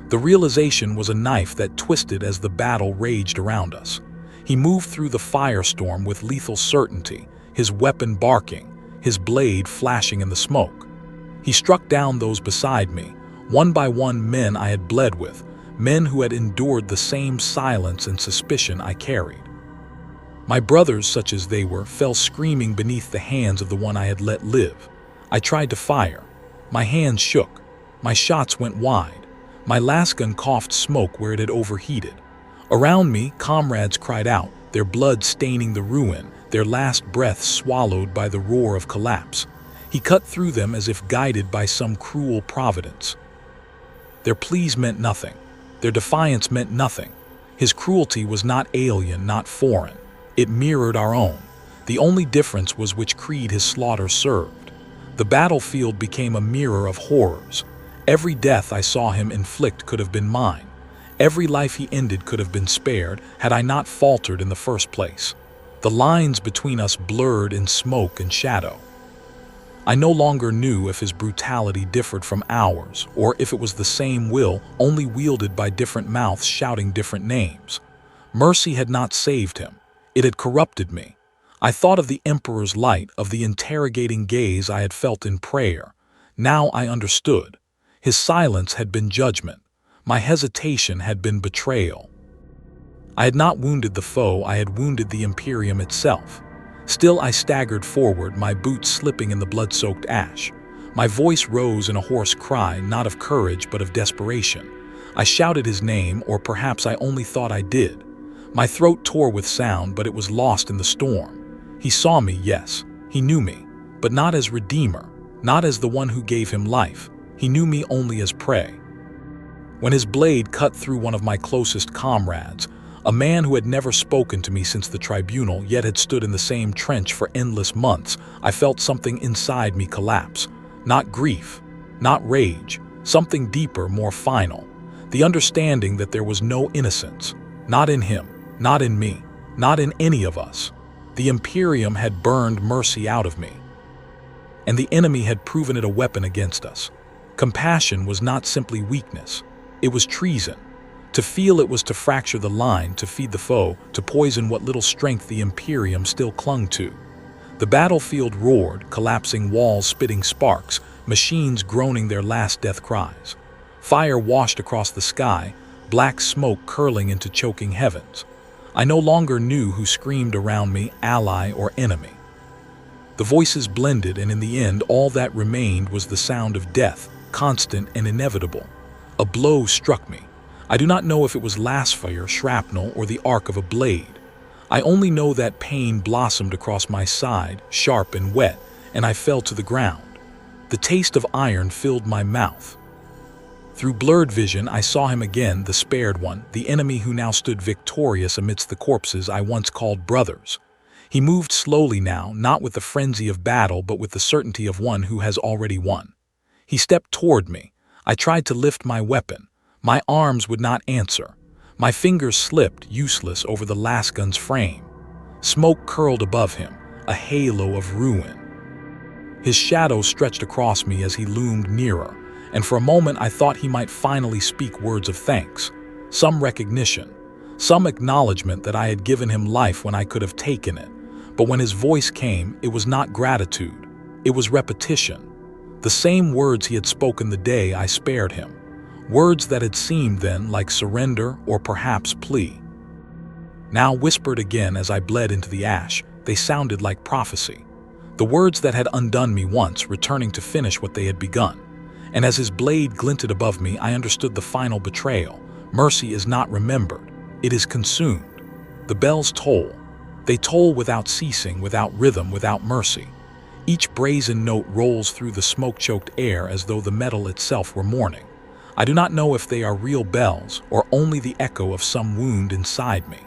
The realization was a knife that twisted as the battle raged around us. He moved through the firestorm with lethal certainty, his weapon barking, his blade flashing in the smoke. He struck down those beside me, one by one, men I had bled with, men who had endured the same silence and suspicion I carried. My brothers, such as they were, fell screaming beneath the hands of the one I had let live. I tried to fire. My hands shook. My shots went wide. My lasgun coughed smoke where it had overheated. Around me, comrades cried out, their blood staining the ruin, their last breaths swallowed by the roar of collapse. He cut through them as if guided by some cruel providence. Their pleas meant nothing. Their defiance meant nothing. His cruelty was not alien, not foreign. It mirrored our own. The only difference was which creed his slaughter served. The battlefield became a mirror of horrors. Every death I saw him inflict could have been mine. Every life he ended could have been spared had I not faltered in the first place. The lines between us blurred in smoke and shadow. I no longer knew if his brutality differed from ours, or if it was the same will, only wielded by different mouths shouting different names. Mercy had not saved him. It had corrupted me. I thought of the Emperor's light, of the interrogating gaze I had felt in prayer. Now I understood. His silence had been judgment. My hesitation had been betrayal. I had not wounded the foe, I had wounded the Imperium itself. Still I staggered forward, my boots slipping in the blood-soaked ash. My voice rose in a hoarse cry, not of courage but of desperation. I shouted his name, or perhaps I only thought I did. My throat tore with sound, but it was lost in the storm. He saw me, yes. He knew me, but not as Redeemer, not as the one who gave him life. He knew me only as prey. When his blade cut through one of my closest comrades, a man who had never spoken to me since the tribunal, yet had stood in the same trench for endless months, I felt something inside me collapse. Not grief, not rage, something deeper, more final. The understanding that there was no innocence, not in him, not in me, not in any of us. The Imperium had burned mercy out of me, and the enemy had proven it a weapon against us. Compassion was not simply weakness. It was treason. To feel it was to fracture the line, to feed the foe, to poison what little strength the Imperium still clung to. The battlefield roared, collapsing walls spitting sparks, machines groaning their last death cries. Fire washed across the sky, black smoke curling into choking heavens. I no longer knew who screamed around me, ally or enemy. The voices blended, and in the end all that remained was the sound of death, constant and inevitable. A blow struck me. I do not know if it was lasfire, shrapnel, or the arc of a blade. I only know that pain blossomed across my side, sharp and wet, and I fell to the ground. The taste of iron filled my mouth. Through blurred vision, I saw him again, the spared one, the enemy who now stood victorious amidst the corpses I once called brothers. He moved slowly now, not with the frenzy of battle, but with the certainty of one who has already won. He stepped toward me. I tried to lift my weapon. My arms would not answer. My fingers slipped, useless, over the lasgun's frame. Smoke curled above him, a halo of ruin. His shadow stretched across me as he loomed nearer, and for a moment I thought he might finally speak words of thanks, some recognition, some acknowledgement that I had given him life when I could have taken it. But when his voice came, it was not gratitude, it was repetition. The same words he had spoken the day I spared him, words that had seemed then like surrender or perhaps plea. Now whispered again as I bled into the ash, they sounded like prophecy. The words that had undone me once, returning to finish what they had begun. And as his blade glinted above me, I understood the final betrayal. Mercy is not remembered, it is consumed. The bells toll. They toll without ceasing, without rhythm, without mercy. Each brazen note rolls through the smoke-choked air as though the metal itself were mourning. I do not know if they are real bells or only the echo of some wound inside me.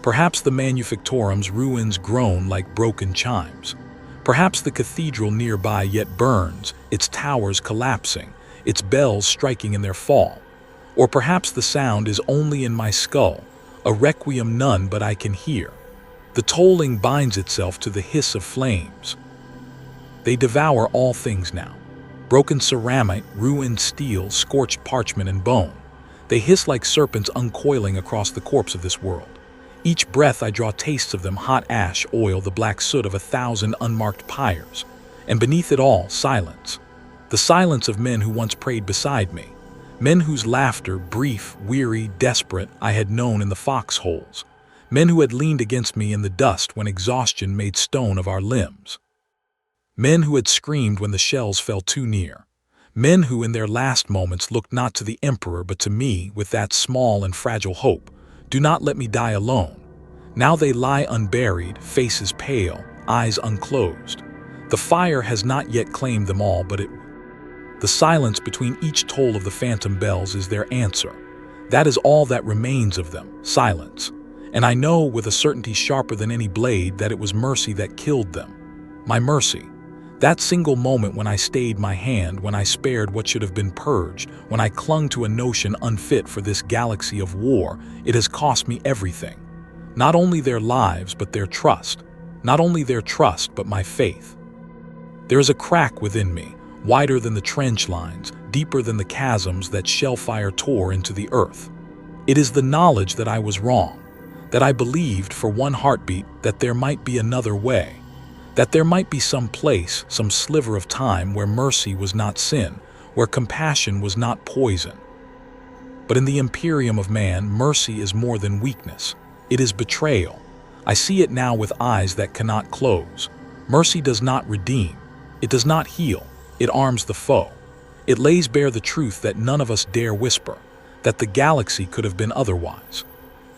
Perhaps the Manufactorum's ruins groan like broken chimes. Perhaps the cathedral nearby yet burns, its towers collapsing, its bells striking in their fall. Or perhaps the sound is only in my skull, a requiem none but I can hear. The tolling binds itself to the hiss of flames. They devour all things now. Broken ceramic, ruined steel, scorched parchment and bone. They hiss like serpents uncoiling across the corpse of this world. Each breath I draw tastes of them, hot ash, oil, the black soot of 1,000 unmarked pyres. And beneath it all, silence. The silence of men who once prayed beside me. Men whose laughter, brief, weary, desperate, I had known in the foxholes. Men who had leaned against me in the dust when exhaustion made stone of our limbs. Men who had screamed when the shells fell too near. Men who in their last moments looked not to the emperor but to me with that small and fragile hope. Do not let me die alone. Now they lie unburied, faces pale, eyes unclosed. The fire has not yet claimed them all, but the silence between each toll of the phantom bells is their answer. That is all that remains of them, silence. And I know with a certainty sharper than any blade that it was mercy that killed them. My mercy. That single moment when I stayed my hand, when I spared what should have been purged, when I clung to a notion unfit for this galaxy of war, it has cost me everything. Not only their lives, but their trust. Not only their trust, but my faith. There is a crack within me, wider than the trench lines, deeper than the chasms that shellfire tore into the earth. It is the knowledge that I was wrong, that I believed for one heartbeat that there might be another way. That there might be some place, some sliver of time where mercy was not sin, where compassion was not poison. But in the Imperium of man, mercy is more than weakness. It is betrayal. I see it now with eyes that cannot close. Mercy does not redeem. It does not heal. It arms the foe. It lays bare the truth that none of us dare whisper, that the galaxy could have been otherwise.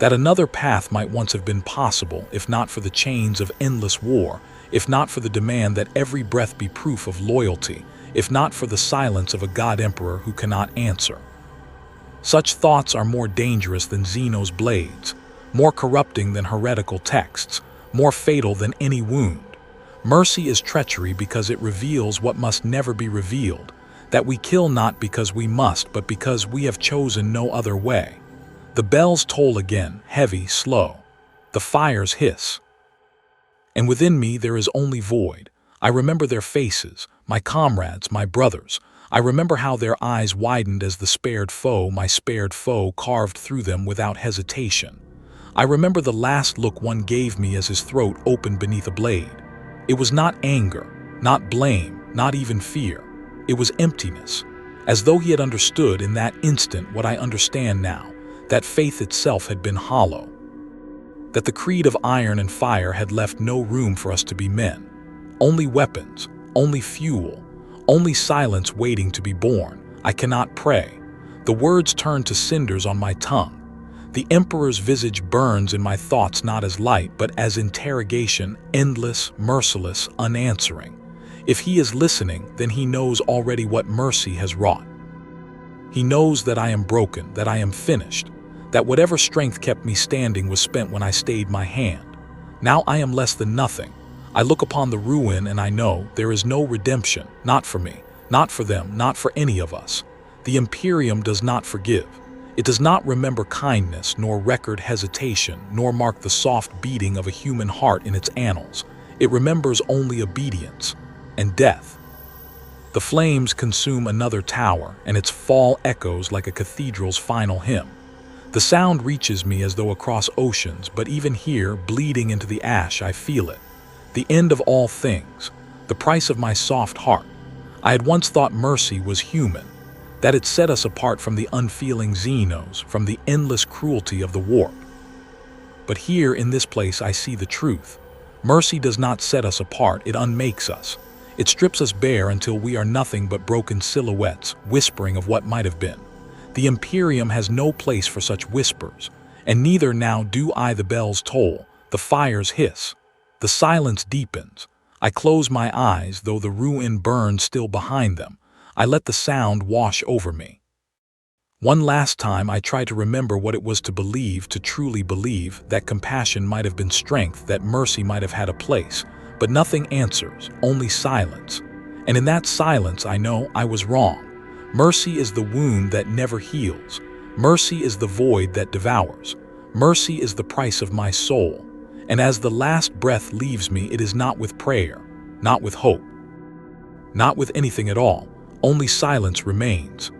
That another path might once have been possible if not for the chains of endless war, if not for the demand that every breath be proof of loyalty, if not for the silence of a god-emperor who cannot answer. Such thoughts are more dangerous than Zeno's blades, more corrupting than heretical texts, more fatal than any wound. Mercy is treachery because it reveals what must never be revealed, that we kill not because we must, but because we have chosen no other way. The bells toll again, heavy, slow. The fires hiss. And within me there is only void. I remember their faces, my comrades, my brothers. I remember how their eyes widened as the spared foe, my spared foe, carved through them without hesitation. I remember the last look one gave me as his throat opened beneath a blade. It was not anger, not blame, not even fear. It was emptiness, as though he had understood in that instant what I understand now, that faith itself had been hollow. That the creed of iron and fire had left no room for us to be men. Only weapons, only fuel, only silence waiting to be born. I cannot pray. The words turn to cinders on my tongue. The emperor's visage burns in my thoughts not as light, but as interrogation, endless, merciless, unanswering. If he is listening, then he knows already what mercy has wrought. He knows that I am broken, that I am finished, that whatever strength kept me standing was spent when I stayed my hand. Now I am less than nothing. I look upon the ruin and I know there is no redemption, not for me, not for them, not for any of us. The Imperium does not forgive. It does not remember kindness, nor record hesitation, nor mark the soft beating of a human heart in its annals. It remembers only obedience and death. The flames consume another tower, and its fall echoes like a cathedral's final hymn. The sound reaches me as though across oceans, but even here, bleeding into the ash, I feel it. The end of all things, the price of my soft heart. I had once thought mercy was human, that it set us apart from the unfeeling Xenos, from the endless cruelty of the warp. But here in this place I see the truth. Mercy does not set us apart, it unmakes us. It strips us bare until we are nothing but broken silhouettes, whispering of what might have been. The Imperium has no place for such whispers, and neither now do I. The bells toll, the fires hiss, the silence deepens. I close my eyes, though the ruin burns still behind them. I let the sound wash over me. One last time I try to remember what it was to believe, to truly believe, that compassion might have been strength, that mercy might have had a place. But nothing answers, only silence. And in that silence I know I was wrong. Mercy is the wound that never heals. Mercy is the void that devours. Mercy is the price of my soul. And as the last breath leaves me, it is not with prayer, not with hope, not with anything at all. Only silence remains.